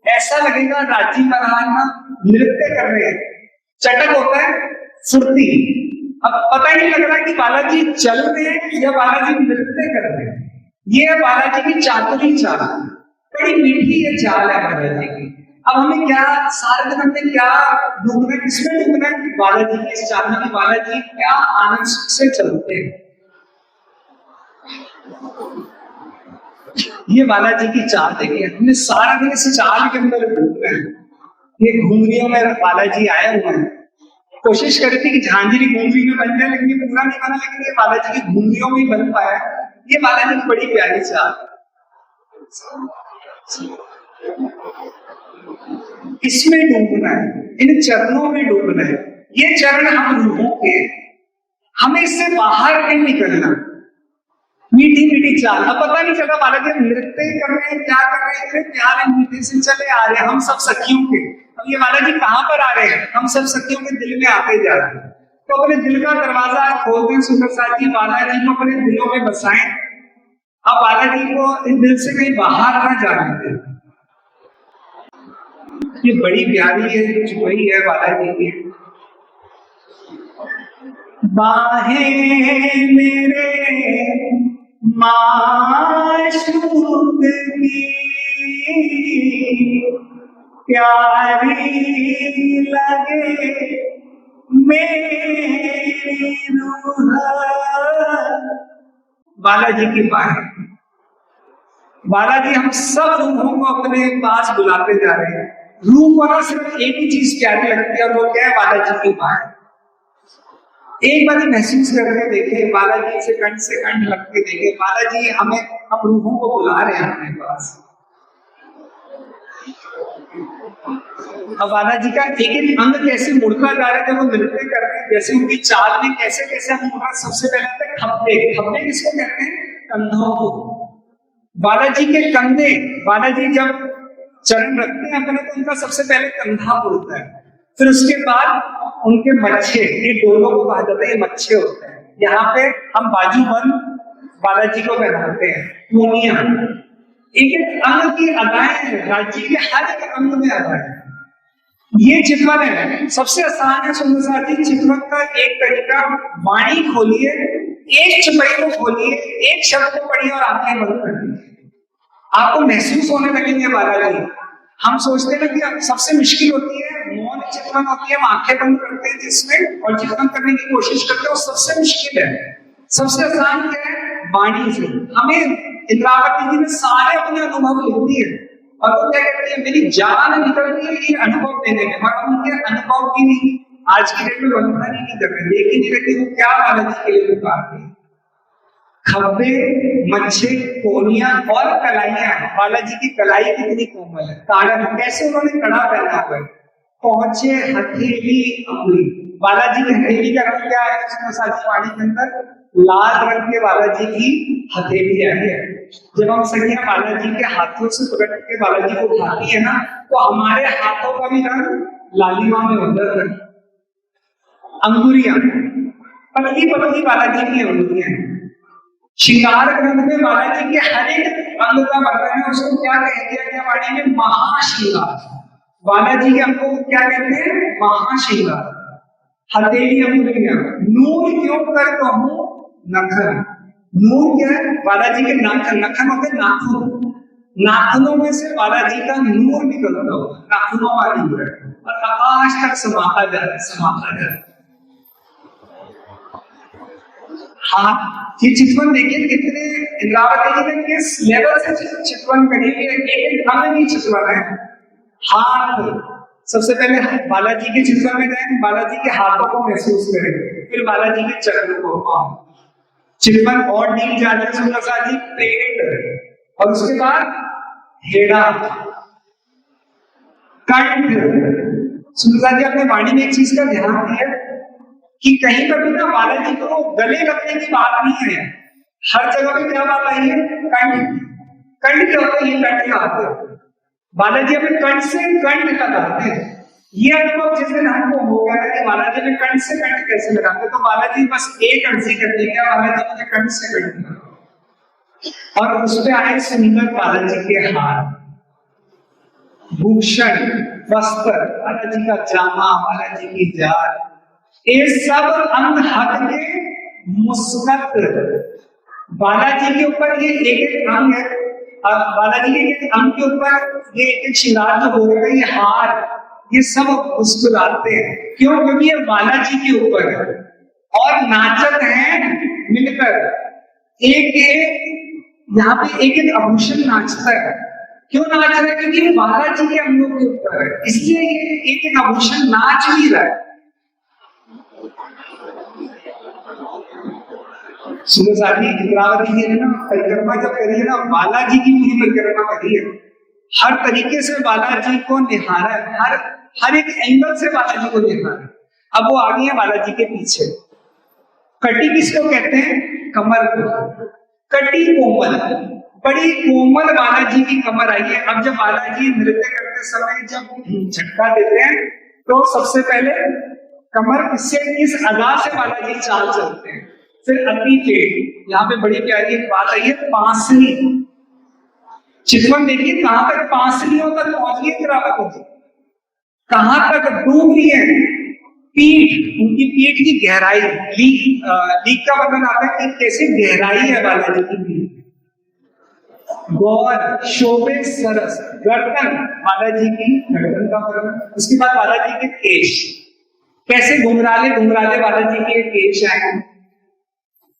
ऐसा लगेगा राजी महाराज ना नृत्य कर रहे हैं। चटक होता है फुर्ती, अब पता ही नहीं लग रहा कि बालाजी चल रहे हैं या बालाजी नृत्य कर रहे हैं। ये है बालाजी की चातुरी चाल, बड़ी मीठी ये चाल है बालाजी की। अब हमें क्या सारे दिन हमने क्या ढूंढना, किसमें ढूंढना है, बालाजी की इस चाल में, बालाजी क्या आनंद से चलते हैं। ये बालाजी की चाल देखिए, हमने सारा दिन इस चाल के अंदर घूमना है। ये घुंघरियों में बालाजी आए हुए हैं, कोशिश करी थी कि झांझरी घुंघरी में बन जाए, लेकिन ये पूरा नहीं बना, लेकिन ये बालाजी की घुंघरियों में ही बन पाया। ये बालाजी की बड़ी प्यारी चाल, इसमें डूबना है, इन चरणों में डूबना है। ये चरण हम रूहों के, हमें इससे बाहर नहीं निकलना। मीठी मीठी चाल, अब पता नहीं चला बालाजी नृत्य कर रहे हैं, क्या कर रहे हैं, इतने प्यारे मीठे से चले आ रहे हैं हम सब सखियों के। अब ये बालाजी कहाँ पर आ रहे हैं, हम सब सखियों के दिल में आते जा रहे हैं। तो अपने दिल का दरवाजा खोलते हैं सुंदर साथ जी, बालाजी को अपने दिलों में बसाएं। अब बालाजी को इन दिल से कहीं बाहर ना जाने दें। ये बड़ी प्यारी है, छुपी है बालाजी की। बाहें मेरे माशूक की प्यारी लगे मेरी रूह। बालाजी की बाहें, बालाजी हम सब रूहों को अपने पास बुलाते जा रहे हैं। रूह को ना सिर्फ एक ही चीज प्यारी लगती है और वो क्या है, बालाजी की बाहें। एक बार महसूस करके देखे, बालाजी से कंठ लग के देखे, बालाजी हम रूहों को बुला रहे हैं अपने पास। अब बालाजी का एक एक अंग कैसे मुड़ता जा रहा है जब वो नृत्य कर रहे हैं, जैसे उनकी चाल में कैसे कैसे हम मुड़ रहे हैं। सबसे पहले आते हैं खब्बे। खब्बे किसको कहते हैं? कंधों को। बालाजी के कंधे, बालाजी जब चरण रखते हैं अपने तो उनका सबसे पहले कंधा मुड़ता है, फिर उसके बाद उनके मच्छे, ये दोनों को कहा जाता है, ये मच्छे होते हैं। यहाँ पे हम बाजूबंद बालाजी को पहनाते हैं, पूनिया। एक एक अंग की अदाएं हैं, राज्य के हर एक अंग में अदाएं हैं। ये चितवन है, सबसे आसान है सुंदर साथी। चितवन का एक तरीका, वाणी खोलिए, एक चौपाई को खोलिए, एक शब्द को पढ़िए और आंखें बंद कर दीजिए, आपको महसूस होने लगेंगे बालाजी। हम सोचते हैं ना कि सबसे मुश्किल होती है मौन चितवन होती है, हम आंखें बंद करते हैं जिसमें और चितवन करने की कोशिश करते हैं, वो सबसे मुश्किल है। सबसे आसान क्या है? वाणी से। हमें इंद्रावती जी ने सारे अपने अनुभव लिख दिए और वो क्या कहती है, मेरी जान निकलती है ये अनुभव देने में, और उनके अनुभव की नहीं आज की डेट में वंदना नहीं कर रहे, लेकिन वो क्या बालाजी के लिए पुकारते हैं? खब्बे, मच्छे, कोनिया और कलाइयां। बालाजी की कलाई कितनी कोमल है, ताड़न, कैसे उन्होंने कड़ा पहना हुआ है, पहुंचे हथेली अंगुली। बालाजी की हथेली का रंग क्या है? वाणी के अंदर लाल रंग के बालाजी की हथेली आई है। जब हम सखियां बालाजी के हाथों से पकड़ के बालाजी को उठाती है ना, तो हमारे हाथों का भी रंग लालिमा में होता है। अंगुरियां, पतली पतली बालाजी की अंगुरियां हैं। श्रृंगार ग्रंथ में बालाजी के हर एक अंग का वर्णन है, उसको क्या कह दिया गया वाणी में? महाश्रृंगार। बालाजी के अंगों को क्या कहते हैं? महाश्रृंगार। हथेली अंगुलियां, नूर क्यों कर कहूं नखन। नूर क्या है? बालाजी के नाखन, नखन होते नाखून, नाखूनों में से बालाजी का नूर निकलता होगा, नाखूनों वाली है, और आकाश तक समाता जाता है, समाता जाता है। हाँ, ये चितवन देखिए कितने इंद्रावती जी ने किस लेवल से चितवन करी है, एक अंग की चितवन है। हाथ, सबसे पहले बालाजी के चितवन में जाए, बालाजी के हाथों को महसूस करें, फिर बालाजी के चरणों को। चितवन और डील जाते हैं सुंदर साथी, पेट, और उसके बाद हेड़ा, कंठ। सुंदर साथी अपने वाणी में एक चीज का ध्यान दिया कि कहीं पर भी ना बालाजी को गले लगने की बात नहीं है, हर जगह पे क्या बात आई है? कंठ। कंठ क्या होता है? ये कंठ लगाते हैं बालाजी, अपने कंठ से कंठ लगाते हैं। ये अनुभव जिस दिन हमको हो गया कि बालाजी ने कंठ से कंठ कैसे लगाते, तो बालाजी बस एक अर्जी करते हैं, बालाजी ने कंठ से कंठ लगा, और उस पे आए सुंदर बालाजी के हार, भूषण, वस्त्र, बालाजी का जामा, बालाजी की जार, ये सब अंग हट के मुस्कत। बालाजी के ऊपर ये एक एक अंग है, बालाजी के एक अंग के ऊपर ये एक एक श्रृंगार जो हो रहा है, ये हार, ये सब मुस्कुराते हैं। क्यों? क्योंकि ये बालाजी के ऊपर है और नाचत हैं मिलकर, एक एक यहाँ पे एक एक आभूषण नाचता है। क्यों नाच रहा है? क्योंकि बालाजी के अंगों के ऊपर है, इसलिए एक एक आभूषण नाच भी रहा है। सुंदर साथी, इंद्रावती जी ने ना परिक्रमा जब करी है ना, बालाजी की पूरी परिक्रमा करी है, हर तरीके से बालाजी को निहारा है, हर एक एंगल से बालाजी को निहारा है। अब वो आ गई है बालाजी के पीछे। कटी किसको कहते हैं? कमर को। कटी कोमल, बड़ी कोमल बालाजी की कमर आई है। अब जब बालाजी नृत्य करते समय जब झटका देते हैं, तो सबसे पहले कमर किस अदा से बालाजी चाल चलते हैं, फिर अति पेट। यहाँ पे बड़ी प्यारी एक बात आई है, पांसली। चितवन देखिए कहां तक पांसलियों तक पहुंच गई इंद्रावती जी, कहां तक डूब गई है। पीठ, उनकी पीठ की गहराई, लीक का वर्णन आता है कि कैसे गहराई है बालाजी की पीठ। गौर, शोभे सरस, गर्दन, बालाजी की गर्दन का वर्णन। उसके बाद बालाजी के केश, कैसे घुंघराले घुंघराले बालाजी के केश आए।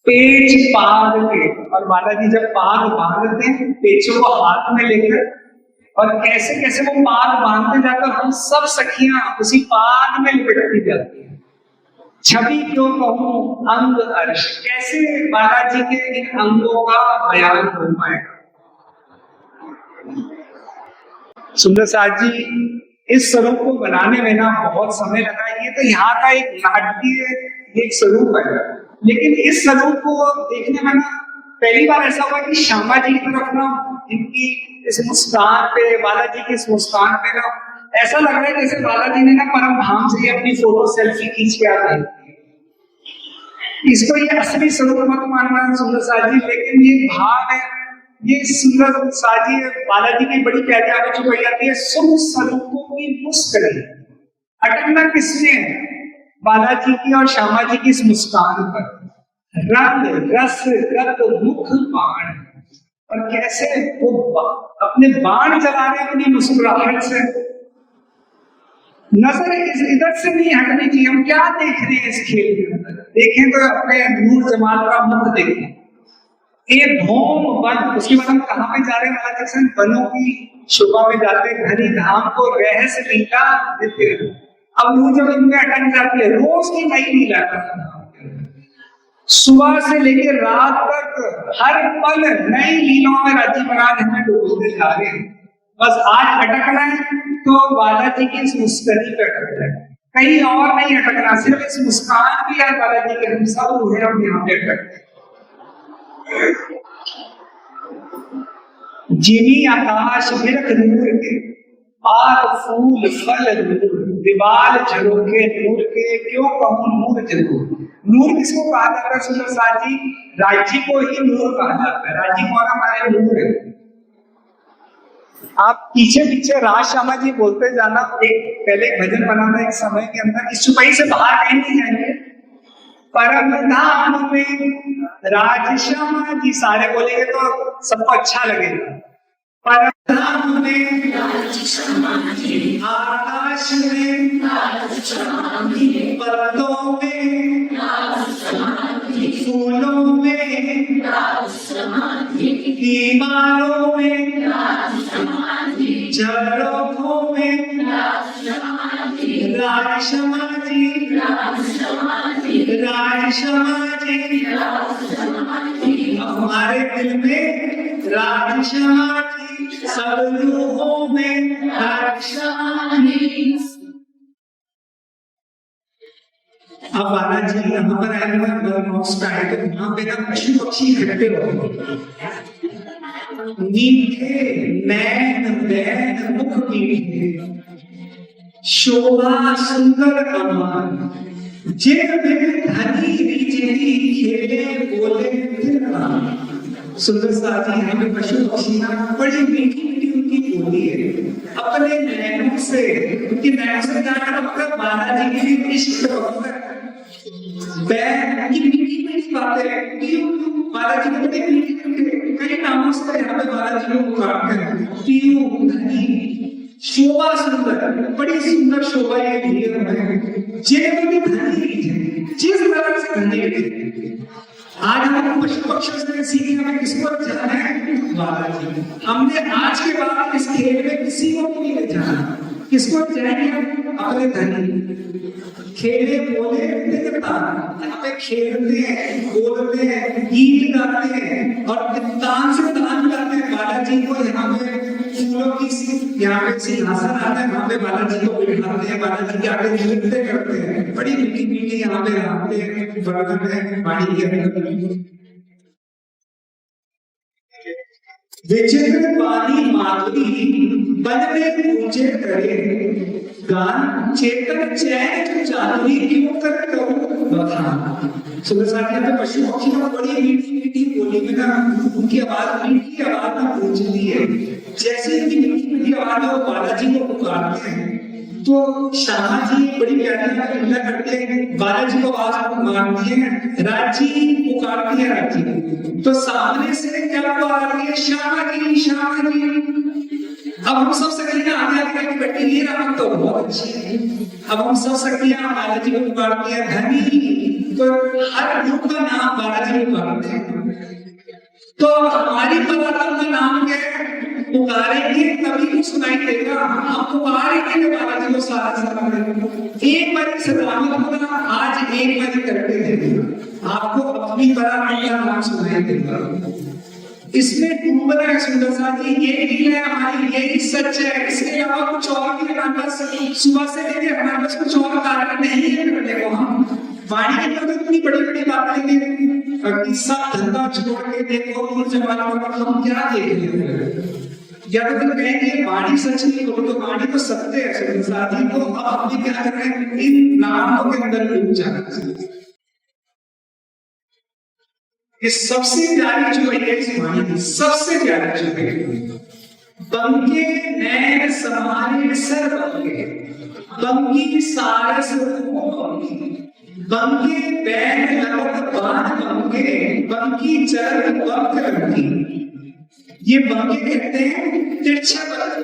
पेच पाग के, और बालाजी जब पाग बांधते हैं पेचों को हाथ में लेकर, और कैसे कैसे वो पाग बांधते जाकर हम सब सखियां उसी पाग में लिपटती जाती हैं। छवि क्यों कहूं अंग अर्श, कैसे बालाजी के इन अंगों का बयान हो पाएगा। सुंदर साथ जी, इस स्वरूप को बनाने में ना बहुत समय लगा। ये तो यहाँ का एक नाट्य एक स्वरूप है, लेकिन इस स्वरूप को देखने में ना पहली बार ऐसा हुआ कि श्यामा जी की तरफ ना इनकी इस मुस्कान पे, बालाजी की इस मुस्कान पे ना ऐसा लग रहा है जैसे बालाजी ने ना परम धाम से ही अपनी फोटो सेल्फी खींच के आ गई। इसको ये असली स्वरूप मत मानना सुंदर साजी, लेकिन ये भाव है, ये सुंदर साजी बालाजी की बड़ी प्यारी आगे चुकी जाती है। सुख स्वरूपों की मुस्कुराहट, अटकना किसमें है? बालाजी की और श्यामा जी की इस मुस्कान पर। रंग रस रक्त मुख बाण, और कैसे वो अपने बाण चला रहे अपनी मुस्कुराहट से। नजर इधर से नहीं हटनी चाहिए। हम क्या देख रहे हैं इस खेल के अंदर? देखें तो अपने नूर जमाल का मुख देखें, एक भौम वन, उसके बाद हम कहाँ पे जा रहे हैं महाराज जैसे वनों की शोभा में जाते हैं, घनी धाम को रहस्य लीला देते हैं। अब वो जब इनमें अटक जाती है, रोज की नई लीला करना, सुबह से लेकर रात तक हर पल नई लीलाओं में राजी महाराज हमें डूबते जा रहे हैं। बस आज अटकना है तो बालाजी की इस मुस्कुराहट पे अटक जाए, कहीं और नहीं अटकना, सिर्फ इस मुस्कान की है बालाजी के। हम सब रूहे हम यहाँ पे अटकते। जिनी आकाश बिरख नूर के, पात फूल फल नूर, दीवाल झरोखे नूर के, क्यों कहूं नूर जरूर। नूर किसको कहा जाता है सुंदर साजी? राज्य को ही नूर कहा जाता है। राज्य कौन हमारे? नूर है। आप पीछे पीछे राज श्यामा जी बोलते जाना। एक पहले एक भजन बनाना एक समय के अंदर, इस चुपाई से बाहर कहीं नहीं जाएंगे। परम धाम में राज श्यामा जी, सारे बोलेंगे तो सबको अच्छा लगेगा। परम धाम में राज श्यामा जी, आकाश में राज श्यामा जी, पत्तों में राज श्यामा जी, फूलों में राज श्यामा जी, दीवारों में राज श्यामा जी, झरोखों में राज श्यामा जी, राज श्यामा जी, राज श्यामा जी, राज श्यामा जी, राज श्यामा जी। हमारे दिल में राज श्यामा जी, सब रूहों में राज श्यामा जी। अब बालाजी यहाँ पर आए हुए तो यहाँ पे ना पशु पक्षी इकट्ठे हो, मीठे नैन बैन मुख मीठे, शोभा सुंदर अमान, जिन बिन धनी रीजेरी खेले बोले फिर। सुंदर साथी यहाँ पे पशु पक्षी ना बड़ी मीठी मीठी उनकी बोली है, अपने नैनों से, उनकी नैनों से क्या करना मतलब बालाजी के लिए इश्क बैन की मीठी मीठी बातें। बालाजी के बड़े मीठी मीठी कई नामों से यहाँ पे बालाजी को पुकारते हैं। पीयू धनी, शोभा सुंदर, बड़ी सुंदर शोभा ये धीरे है, जिन धनी जिस तरह से धनी। आज हम पशु पक्षियों से सीखे हमें किसको जाना है? बालाजी। हमने आज के बाद इस खेल में किसी को नहीं ले जाना। किसको जाएंगे? अपने धनी। खेले बोले यहाँ पे खेलते हैं, बोलते हैं, गीत गाते हैं और तान से तान गाते हैं। बालाजी को यहाँ पे फूलों की यहाँ पे सिंहासन आता है, वहाँ पे बालाजी को बिठाते हैं, बालाजी के आगे नृत्य करते हैं। बड़ी मीठी मीठी यहाँ पे रहते हैं, वर्णन है वाणी के। विचित्र पानी माधुरी बन में पूजे करे, गान चेतन चैन चातुरी क्यों कर करूं बखान। सुबह साथियों में पशु पक्षी को बड़ी मीठी मीठी बोली में ना उनकी आवाज मीठी आवाज में गूंजती है। जैसे उनकी मीठी मीठी आवाज में वो बालाजी को पुकारते हैं तो श्यामा जी बड़ी प्यारी लीला करते हैं, बालाजी को आवाज मारती है, राजी पुकारती है राजी। तो सामने से क्या आ रही है? श्यामा जी, श्यामा जी। अब हम सब सखियां आगे आगे बैठी ये रहा तो बहुत अच्छी है। अब हम सब सखियां बालाजी को पुकारती है धनी, तो हर रूप का नाम बालाजी को पुकारते हैं। तो हमारी पराक्रम का नाम क्या है? पुकारेंगे तभी तो सुनाई देगा। हम पुकारेंगे बालाजी को सारा सारा एक बार सदामत होगा। आज एक बार करते हैं, आपको अपनी पराक्रम का नाम सुनाई देगा। इसमें डूब रहे हैं सुंदर साथ ही, ये डील है हमारी, यही सच है, इसके अलावा कुछ और भी हमारे पास सुबह से लेके हमारे पास कुछ और कारण नहीं है करने को। हम वाणी के अंदर तो इतनी बड़ी बड़ी बातें लेंगे, सब धंधा छोड़ के देखो और जमाना में हम क्या देख रहे हैं। या तो तुम कहेंगे वाणी सच नहीं बोलो, तो वाणी तो सत्य है सुंदर साथ ही, तो अब भी क्या कर रहे हैं, इन नामों के अंदर डूब जाना। ये सबसे प्यारी जो है इस वाणी की, सबसे प्यारी जो है, बंके नैन समारे सर बंके, बंकी सारस बंकी, बंके बैन लगत बाण बंके, बंकी चरण बंक रंगी। ये बंके कहते हैं तिरछा बंक।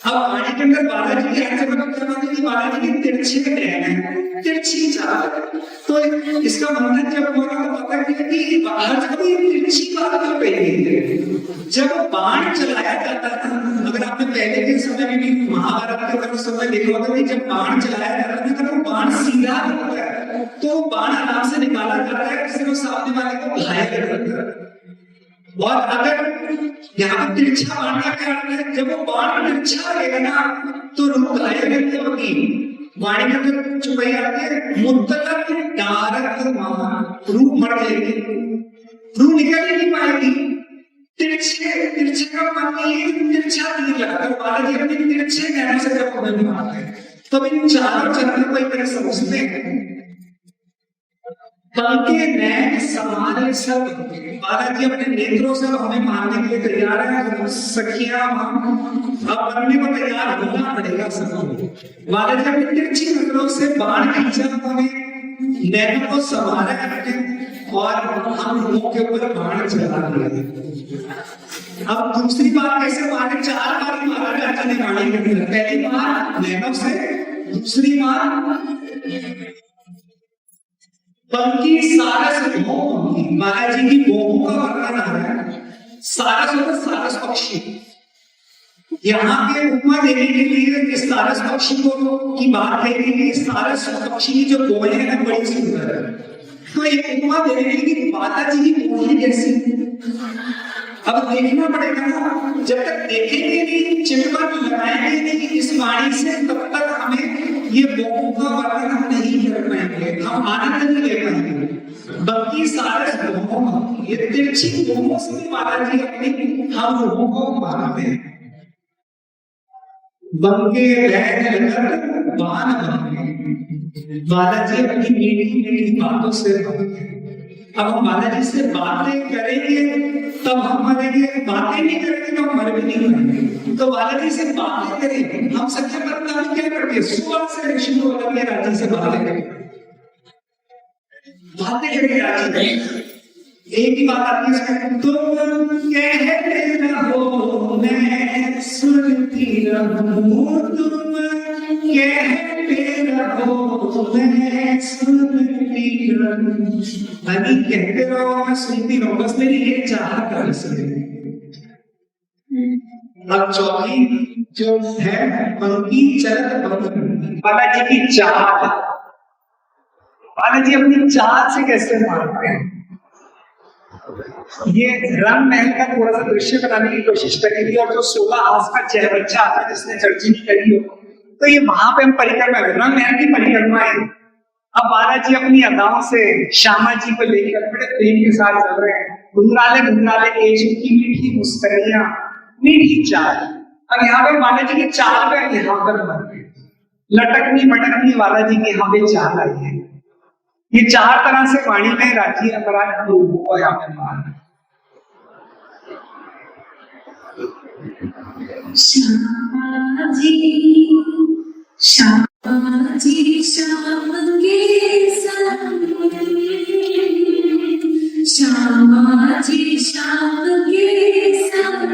अब वाणी के अंदर बालाजी के ऐसे मतलब क्या बात है कि बालाजी की तिरछे नैन है, तिरछी चाल है। तो इसका मतलब जब हो रहा तो पता है कि बाहर कभी तिरछी बात क्यों कही गई है। जब बाण चलाया जाता था, अगर आपने पहले के समय में भी महाभारत के तरफ समय देखा होगा कि जब बाण चलाया जाता था तो बाण सीधा होता है, तो बाण आराम से निकाला जाता है, इससे वो सामने वाले को घायल कर देता है। और अगर यहाँ पर तिरछा बाण का क्या अर्थ है, जब वो बाण तिरछा रहेगा ना तो रूह घायल नहीं होगी। वाणी के अंदर जो कही आती है, मुत्तलक डारक मान, रूह मर जाएगी, रूह निकल ही नहीं पाएगी। तिरछे का मतलब ये तिरछा तीर लगाकर बालाजी अपने तिरछे नैनों से जब हमें मारते हैं, तब इन चारों चरणों को एक तरह समझते हैं। बंके नैन समारे सब, बालाजी अपने नेत्रों से हमें मारने के लिए तैयार है। सखियां अब बनने को तैयार होना पड़ेगा सबको। बालाजी अपनी तिरछी नजरों से बाण खींचा, हमें नैनों को समारा करके और हम लोगों के ऊपर बाण चला दिया। अब दूसरी बार कैसे मारे, 4 बार मारा जाता है वाणी के अंदर। पहली बार नैनों से, दूसरी बार बंकी सारस भोग, महाराज जी की भोगों का वर्णन आ रहा है। सारस होता सारस पक्षी, यहाँ पे उपमा देने के लिए इस सारस पक्षी को की बात है कि सारस पक्षी की जो बोले है ना बड़ी सुंदर है। तो एक उपमा देने के लिए कि बालाजी की बोली कैसी, अब देखना पड़ेगा ना, जब तक देखेंगे नहीं, चिंतन लगाएंगे नहीं इस वाणी से, तब तक हमें ये बोहों का वर्णन हम नहीं कर पाएंगे, हम आनंद नहीं ले पाएंगे। बल्कि सारस बोहों, ये तिरछी बोहों से बालाजी अपनी हम लोगों को मारते हैं। बंके रहने लग बाण बंके, बालाजी अपनी मीठी मीठी बातों से मारते हैं। अब हम बालाजी से बातें करेंगे तब हम मरेंगे, बातें नहीं करेंगे तो हम मर भी नहीं पाएंगे। तो बालाजी से बातें करेंगे, हम सच्चे पत्ता में क्या करते हैं, सुबह से शुरू हो जाती है राजी से बातें करेंगे, बातें करेंगे राजी में। एक ही बात आती है, तुम कहते रहो मैं सुनती रहूं, तुम कहते रहो मैं सुनती रहूं, अभी कहते रहो मैं सुनती रहूं, बस मेरी ये चाहत है। अब चौथी जो है बंकी चरत बंकी, बालाजी की चाहत। बालाजी अपनी चाहत से कैसे मारते हैं, ये रंग महल का थोड़ा सा दृश्य बनाने की कोशिश करेंगे। और जो 16 हाथ का बच्चा आता है जिसने चर्चा नहीं करी हो, तो ये वहां पे हम परिक्रमा रंग महल की परिक्रमा है। अब बालाजी अपनी अदाओं से श्यामा जी को लेकर बड़े प्रेम के साथ चल रहे हैं। घुंघराले घुंघराले केश की मीठी मुस्करियां, मीठी चाल। अब यहाँ पे बालाजी की चाल का यहाँ पर लटकनी मटकनी बालाजी की यहाँ पे चाल आई है। ये 4 तरह से वाणी में राजी अपराध हम लोगों को यहाँ पे मारना। श्यामा जी श्याम के संग, श्यामा जी श्याम के संग,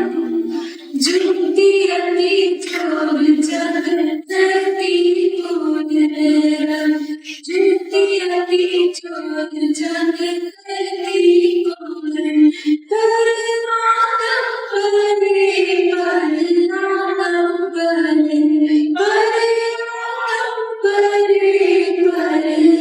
जुटी अति छोड़ जगती कोन, जुटी अति छोड़ जगती कोन, परनाम परे परनाम परे परनाम परे परनाम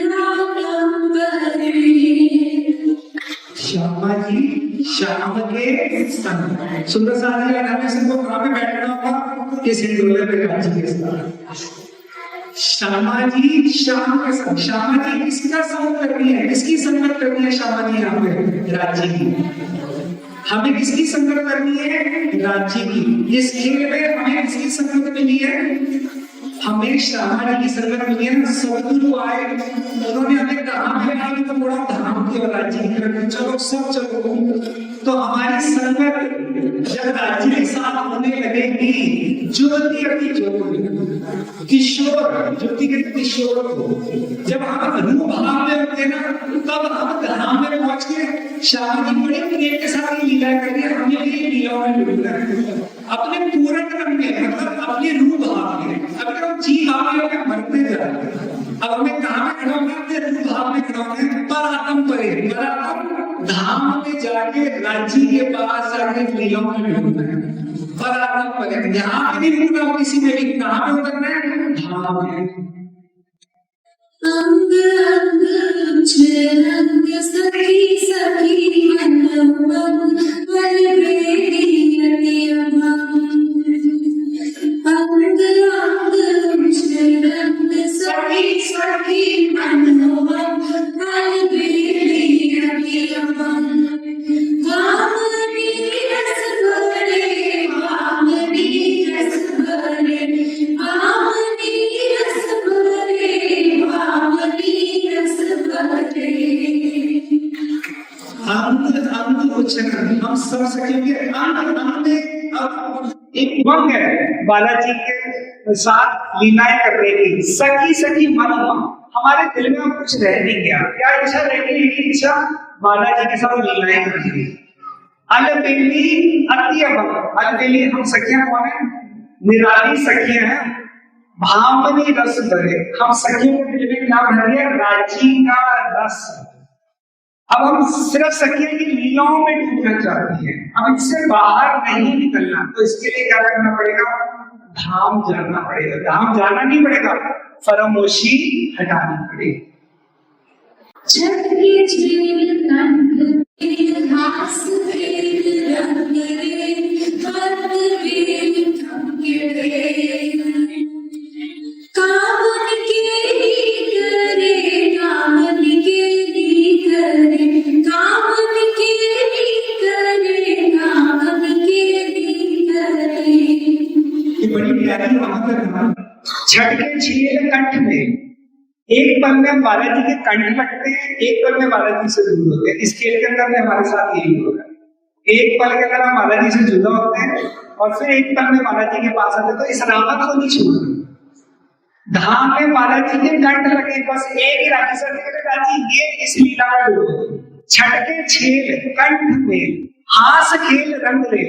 संग। सुंदर साथ जी हमें सबको कहाँ पे बैठना होगा? किसी डोले पे राजी के साथ। श्यामा जी श्याम के साथ। श्यामा जी किसका संग करनी है? किसकी संगत करनी है श्यामा जी यहाँ पे? राज्य की। हमें किसकी संगत करनी है? राज्य की। इस खेल में हमें किसकी संगत मिली है? हमें श्यामा जी की संगत मिली है। सदगुरु आए, उन्होंने हमें कहा है तो बड़ा धाम की और राज्य की तरफ चलो, सब चलो। तो हमारी संगत जब राज्य के साथ होने लगेगी, जुगती अपनी जोड़ किशोर, जुगती के किशोर को जब हम अनुभाव में होते ना, तब हम धाम में पहुंच के श्यामा जी बड़े प्रेम के साथ ये लीला करिए। हमें भी ये लीलाओं में डूबना है अपने पूर्ण क्रम में, मतलब अपने रूप भाव में। अगर हम जी भाव में होकर मरते जा रहे हैं, अब हमें कहाँ में खड़ा होना है? रूप भाव में खड़ा होना है। परातम परे, परातम धाम में जाके राज्य के पास जाके लीलाओं में डूबना है। परातम परे, यहाँ पे नहीं रुकना, किसी में भी कहाँ पे उतरना है? धाम में। अंग अंग छलंग सखी सखी मनोमन बलबेरी अतियमन। अंग अंग छलंग सखी सखी मनोमन बलबेरी अतियमन। वामनी रस भरे, वामनी रस भरे, वामनी रस भरे, वामनी रस भरे। अंग अंग उच्चारण हम सब सकेंगे। अंग अंग में अब एक उमंग है बालाजी के साथ लीलाएं करने की। सखी सखी मन हमारे दिल में कुछ रह नहीं गया। क्या इच्छा रह गई? इच्छा बालाजी के साथ लीलाएं करने की। अलबेली अतियमन, अलबेली हम सखियां कौन है? निराली सखियां हैं। भावनी रस भरे, हम सखियों के दिल में क्या भर गया? राजी का रस। अब हम सिर्फ सखियों की लीलाओं में डूबना चाहते हैं, अब इससे बाहर नहीं निकलना। तो इसके लिए क्या करना पड़ेगा? धाम जाना पड़ेगा। धाम जाना नहीं पड़ेगा, फरामोशी हटानी पड़ेगी। छठी झील कंठ घास खेल रंग रे, बंद वेल थमके कामन के ली करे, कामन के ली करे, कामन के ली करे, कामन के ली करे। ये बड़ी प्यारी बात है। छठ के झील कंठ में एक पल में बालाजी के कंठ लगते हैं, एक पल में बालाजी से दूर होते हैं। इस खेल के अंदर में हमारे साथ यही होगा। एक पल के अंदर हम बालाजी से जुदा होते हैं और फिर एक पल में बालाजी के पास आते हैं। तो इस रावत को नहीं छोड़ना। धाम में बालाजी के कंठ लगे, बस एक ही राजी ये इस लीला में डूबो। छठ के छेल कंठ में हास खेल रंग ले,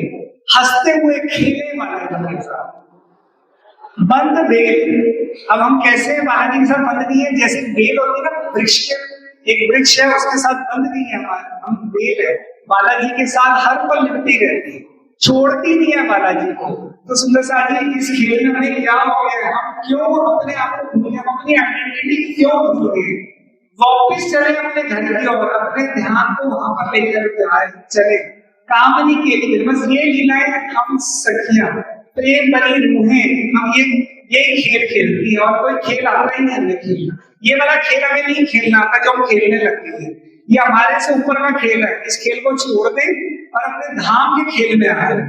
हंसते हुए खेले बालाजी के साथ। बंद बेल, अब हम कैसे बालाजी के साथ बंद नहीं है? जैसे बेल होती है ना, वृक्ष के, एक वृक्ष है उसके साथ बंद नहीं है हमारे, हम बेल है। बालाजी के साथ हर पल लिपटी रहती है, छोड़ती नहीं है बालाजी को। तो सुंदर साथ जी इस खेल में हमें क्या हो गया? हम क्यों अपने आप को भूल गए? अपनी आइडेंटिटी क्यों भूल गए? वापिस चले अपने घर की ओर, अपने ध्यान को वहां पर लेकर चले कामनी के लिए। बस ये लीलाएं हम सखियां प्रेम भरी रूहें हम ये खेल खेलती है, और कोई खेल आता ही नहीं हमें खेलना। ये वाला खेल हमें नहीं खेलना आता जो हम खेलने लगते हैं। ये हमारे से ऊपर का खेल है। इस खेल को छोड़ दें और अपने धाम के खेल में आ जाए।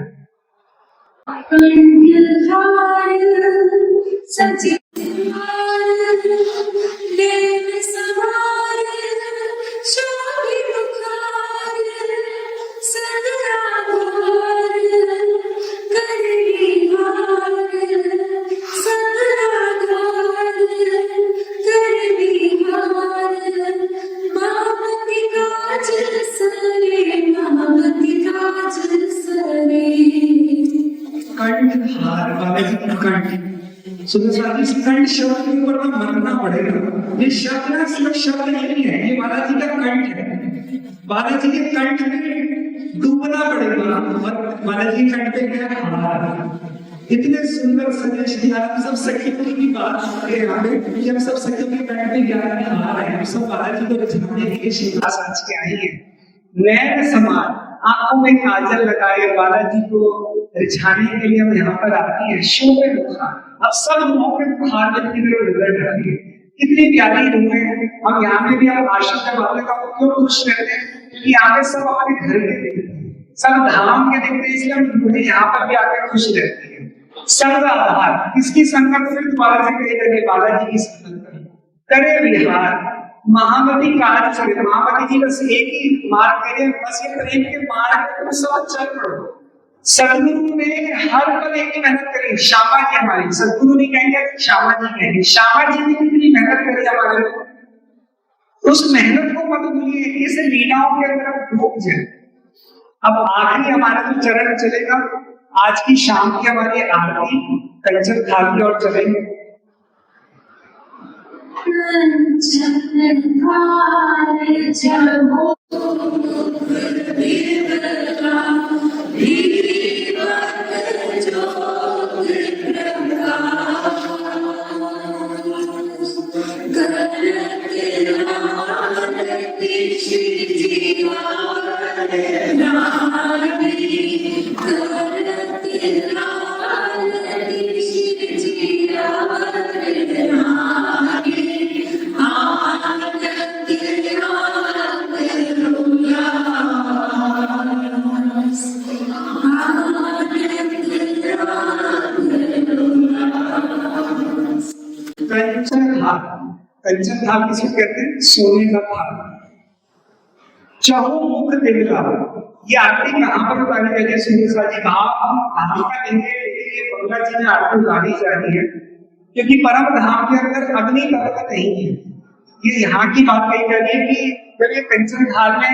कंठ शब्द के ऊपर तो मरना पड़ेगा। ये शब्द ना सिर्फ शब्द नहीं है, ये बालाजी का कंठ है। बालाजी के कंठ में डूबना पड़ेगा। और बालाजी के कंठ पे क्या हार। इतने सुंदर संदेश दिया। हम सब सखियों की बात कर रहे हैं, हम सब सखियों के कंठ पे ज्ञान में हार है। हम सब बालाजी को रिझाने के लिए शिवदास आज के आई है। नैन समान आंखों में काजल लगाए बालाजी को रिझाने के लिए हम यहाँ पर आती है। शो में बुखार, अब सब मुंहों पे बुखार की तरफ नजर डाली है। कितनी प्यारी रूह है। हम यहाँ पे भी हम आश्रम में वाले का क्यों खुश रहते हैं, क्योंकि यहाँ पे सब अपने घर के देखते हैं, सब धाम के देखते हैं, इसलिए हम यहाँ पर भी आकर खुश रहते हैं। संग आधार, किसकी संगत? फिर दोबारा से कहेगा कि बालाजी की संगत करे विहार। महामती कार्य चले, महामती जी बस एक ही मार्ग करे, बस ये प्रेम के मार्ग पे सब चल पड़ो। सदगुरु ने हर पल एक मेहनत करी। श्यामा जी हमारी, सदगुरु नहीं कहेंगे, श्यामा जी कहेंगे। श्यामा जी ने कितनी मेहनत करी हमारे लिए, उस मेहनत को मत भूलिए, इस लीलाओं के अंदर डूब जाए। अब आखिरी हमारा जो चरण चलेगा, आज की शाम की हमारी आरती कंचन थाल की ओर चलेंगे। कंचन थाल किसको कहते हैं? सोने का थाल। चहु मुख दिखला, ये आरती कहाँ पर उतारी गई है? सुनीता जी धाम का देंगे, ये बंगला जी में आरती उतारी जा रही है, क्योंकि परम धाम के अंदर अग्नि तत्व नहीं है। ये यहाँ की बात कही जा रही है कि जब ये कंचन थाल में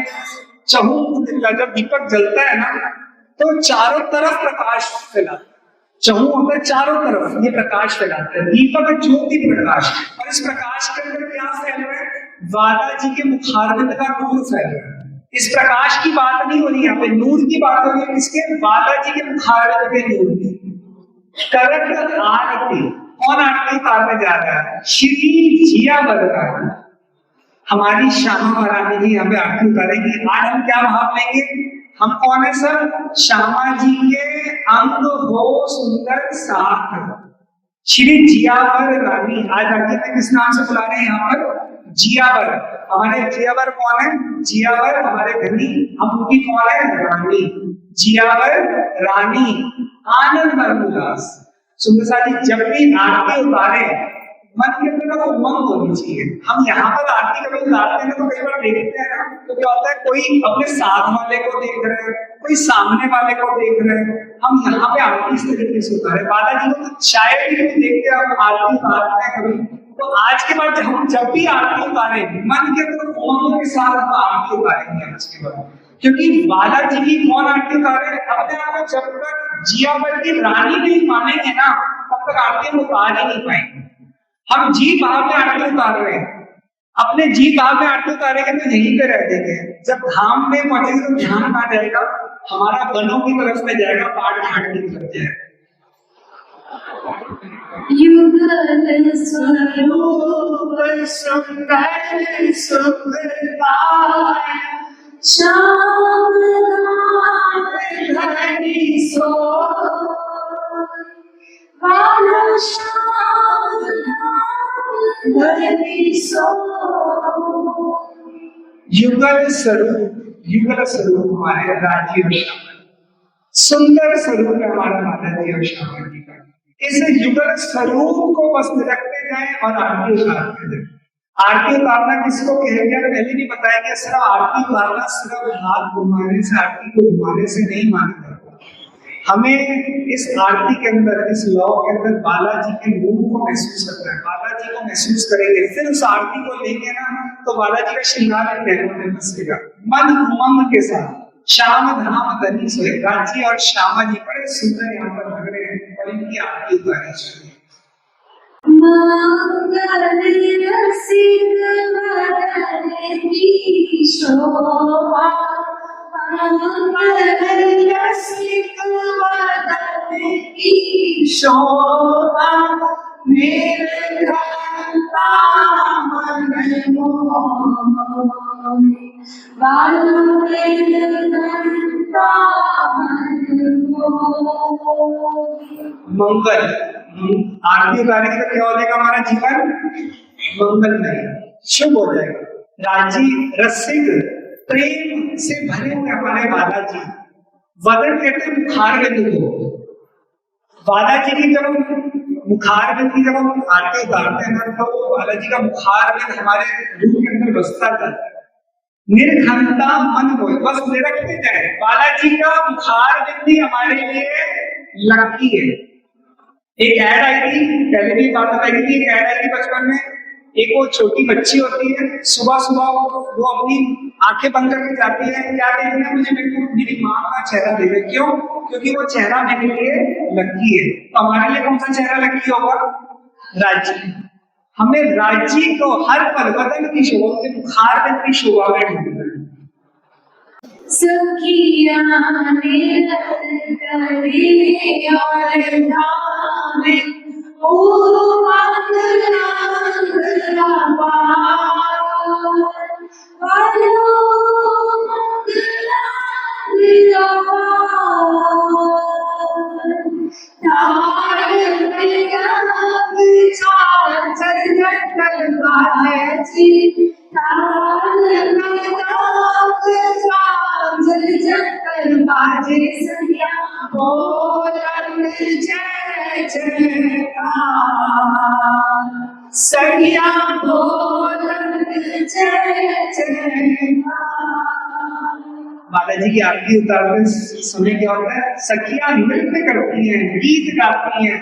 चहु मुख दिखला, जब दीपक जलता है ना, तो चारों तरफ प्रकाश फैलाता है। चहु होता है चारों तरफ, ये प्रकाश फैलाते हैं। दीपक ज्योति प्रकाश, और इस प्रकाश के अंदर क्या फैल रहा है? बालाजी के मुखारविंद का नूर फैल रहा है। इस प्रकाश की बात नहीं हो रही, यहाँ पे नूर की बात हो रही है। किसके? बालाजी के मुखारविंद के नूर की। करक आरती, कौन आरती उतारने जा रहा है? श्री जिया बरदानी, हमारी श्यामा महारानी जी यहाँ पे आरती उतारेंगी। आज हम क्या भाव लेंगे? हम कौन है सर? श्यामा जी के अंग हो सुंदर साथ, श्री जियावर रानी। आज आगे में किस नाम से बुला रहे हैं यहाँ पर? जियावर। हमारे जियावर कौन है? जियावर हमारे धनी, हम उनकी कौन है? रानी। जियावर रानी आनंद उल्लास। सुंदर जी जब भी आरती उतारे मन के अंदर उमंग होनी चाहिए। हम यहाँ पर आरती कभी उतारते हैं तो कई बार देखते हैं ना, तो क्या होता है, कोई अपने साथ वाले को देख रहे हैं, कोई सामने वाले को देख रहे हैं। हम यहाँ पे आरती इस तरीके से उतारे। बालाजी को तो शायद ही देख के हम आरती उतारते हैं कभी। तो आज के बाद हम जब भी आरती उतारे, मन के अंदर उमंग के साथ हम आरती उतारेंगे आज के बाद, क्योंकि बालाजी की कौन आरती उतारे? अपने आप को जब तक जियावर की रानी नहीं मानेंगे ना, तब तक आरती हम उतार ही नहीं पाएंगे। हम जी भाव में आरती उतार रहे हैं, अपने जी भाव में आरती उतारेंगे तो यहीं पे रह देंगे। जब धाम में पहुंचेंगे तो ध्यान आ जाएगा, हमारा वनों की तरफ में जाएगा, पाठ घाट की तरफ जाएगा। युगल स्वरूप सुंदर सुंदरताय, श्याम नाम धनी सो, काला श्याम नाम धनी सो। युगल स्वरूप हमारे राजी और श्यामा, सुंदर स्वरूप है हमारा माता जी और श्यामा जी का। इस युगल स्वरूप को बस रखते जाए और आरती उतारते जाए। आरती उतारना किसको कहेंगे? पहले भी बताया कि सिर्फ आरती उतारना सिर्फ हाथ घुमाने से, आरती को घुमाने से नहीं माना जाता। हमें इस आरती के अंदर, इस लौ के अंदर बालाजी के रूप को महसूस करना है। बालाजी को महसूस करेंगे, फिर उस आरती को लेंगे ना, तो बालाजी का श्रृंगार में बसेगा मन उमंग के साथ। श्याम धाम धनी सोए, राजी और श्यामा जी बड़े सुंदर यहाँ पर लग रहे हैं, और इनकी आरती उतारनी चाहिए। मंगल रसिक वदन की शोभा, मंगल रसिक वदन की शोभा, मेरे घंटा मन मोहे, बालू मंगल। आरती उतारेंगे तो क्या हो जाएगा? हमारा जीवन मंगलमय शुभ हो जाएगा। राजी रसिक प्रेम से भरे हुए हमारे बालाजी। वदन कहते हैं मुखार बिंदु को। बालाजी की जब हम मुखार बिंदु जब हम आरती उतारते हैं ना, तो बालाजी का मुखार बिंदु हमारे रूह के अंदर बसता जाता है। निर्घनता मन हो, बस निरखते जाए। बालाजी का मुखार बिंदु हमारे लिए लकी है। एक ऐड आई थी, पहले भी बात बताई थी, एक ऐड आई थी बचपन में। एक वो छोटी बच्ची होती है, सुबह सुबह वो अपनी आंखें बंद करके जाती है, क्या देखना है मुझे? मेरी माँ का चेहरा देखे। क्यों? क्योंकि वो चेहरा मेरे लिए लकी है। तो हमारे लिए कौन सा चेहरा लकी होगा? राज्य। हमें राज्य को हर पल बदन की शोभा के मुखार बिंदु की शोभा में ढूंढना है। सखिया ने और धामे ओ मंगला सखिया बालाजी की आरती उतारते समय क्या होता है? सखियां नृत्य करती हैं, गीत गाती हैं,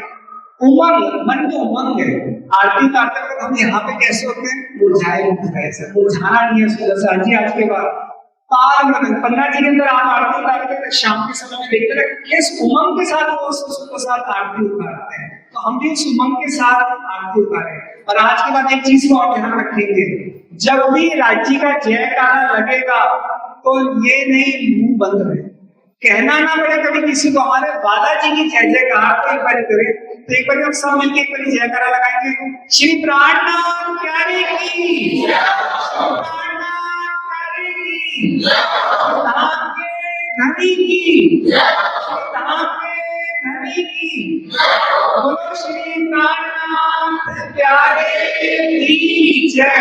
उमंग, मन में उमंग है। आरती उतारते वक्त हम यहाँ पे कैसे होते हैं? मुरझाए ऐसे। मुरझाना नहीं है। सुदर्शन जी आज के बाद ताल में पन्ना जी के अंदर आप आरती उतारते हैं, शाम के समय में देखते हैं किस उमंग के साथ वो उसके साथ आरती उतारते हैं। तो हम भी उस उमंग के साथ आरती उतारें। और आज के बाद एक चीज को और ध्यान रखेंगे, जब भी राज्य का जयकारा लगेगा तो ये नहीं मुंह बंद रहे, कहना ना पड़े कभी किसी को। हमारे बालाजी की जय जयकार को एक बार करें, तो एक बार हम सब मिलकर एक बार जयकारा लगाएंगे। श्री प्राणनाथ प्यारे की, प्राणनाथ प्यारे की, धाके धनी की, धाके धनी की, बोलो श्री प्राणनाथ प्यारे की जय।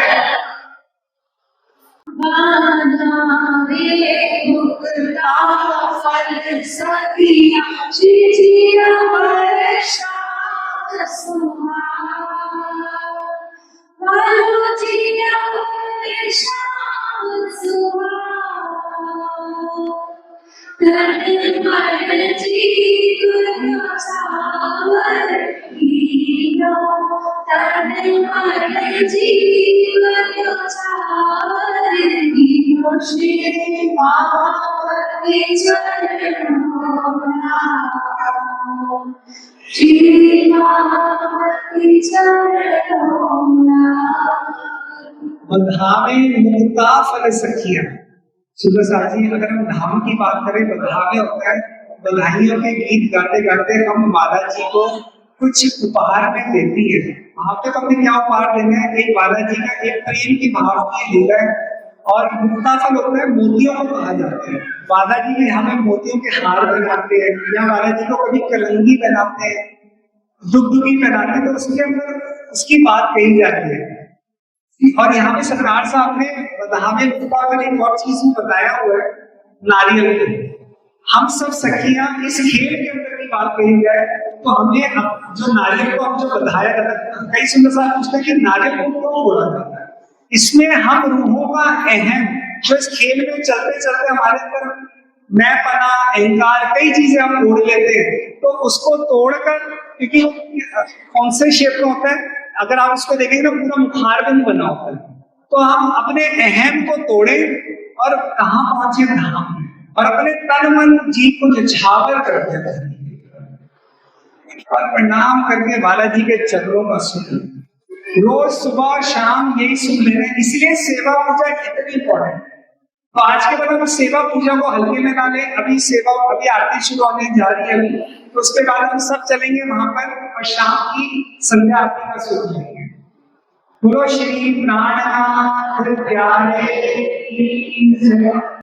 मुक्ता फल सखिया चिचिरा वर्षा सुहा चिचिरा वर्षा सुहा तन मन जीवन सावर हीरो तन मन जीवन सावर हीरो श्री पार्वती चरणों श्री पार्वती चरणों बधावे मुक्ता फल सखिया। सुदर्शन जी, अगर हम धाम की बात करें, बधावे होता है बधाइयों के गीत गाते गाते हम बालाजी को कुछ उपहार में देती है। वहां पे हमें क्या उपहार देना है? एक बालाजी का एक प्रेम की भाव की लीला है। और मुक्ता फल होता है मोतियों को कहा जाता है। बालाजी के यहाँ में मोतियों के हार बनाते हैं, या बालाजी को कभी कलंगी बनाते हैं, दुगदुगी बनाते हैं, तो उसके अंदर उसकी बात कही जाती है। और यहाँ पे सरकार साहब ने बधावे मुक्ता फल एक और चीज बताया हुआ है, नारियल को। हम सब सखियां इस खेल के अंदर की बात कही जाए तो हमें जो नारियल को हम जो बधाया जाता है, कई सुंदर साहब पूछते हैं कि नारियल को क्यों बोला जाता है? इसमें हम रूहों का अहम जो इस खेल में चलते चलते हमारे अंदर मैं पना अहंकार कई चीजें हम तोड़ लेते हैं, तो उसको तोड़कर, क्योंकि कौन से शेप में होता है, अगर आप उसको देखेंगे ना पूरा मुखारबिंद बना होता है, तो हम अपने अहम को तोड़े और कहाँ पहुंचे? धाम में। और अपने तन मन जी को निछावर करते हैं और प्रणाम करके बालाजी के चरणों का सुख रोज सुबह शाम यही सुख ले रहे हैं। इसलिए सेवा पूजा कितनी इंपॉर्टेंट है। तो आज के बाद हम सेवा पूजा को हल्के में ना लें। अभी आरती शुरू होने जा रही है, तो उसके बाद हम सब चलेंगे वहां पर और शाम की संध्या आरती का सुख लेंगे। बोलो श्री प्राणनाथ प्यारे की जय।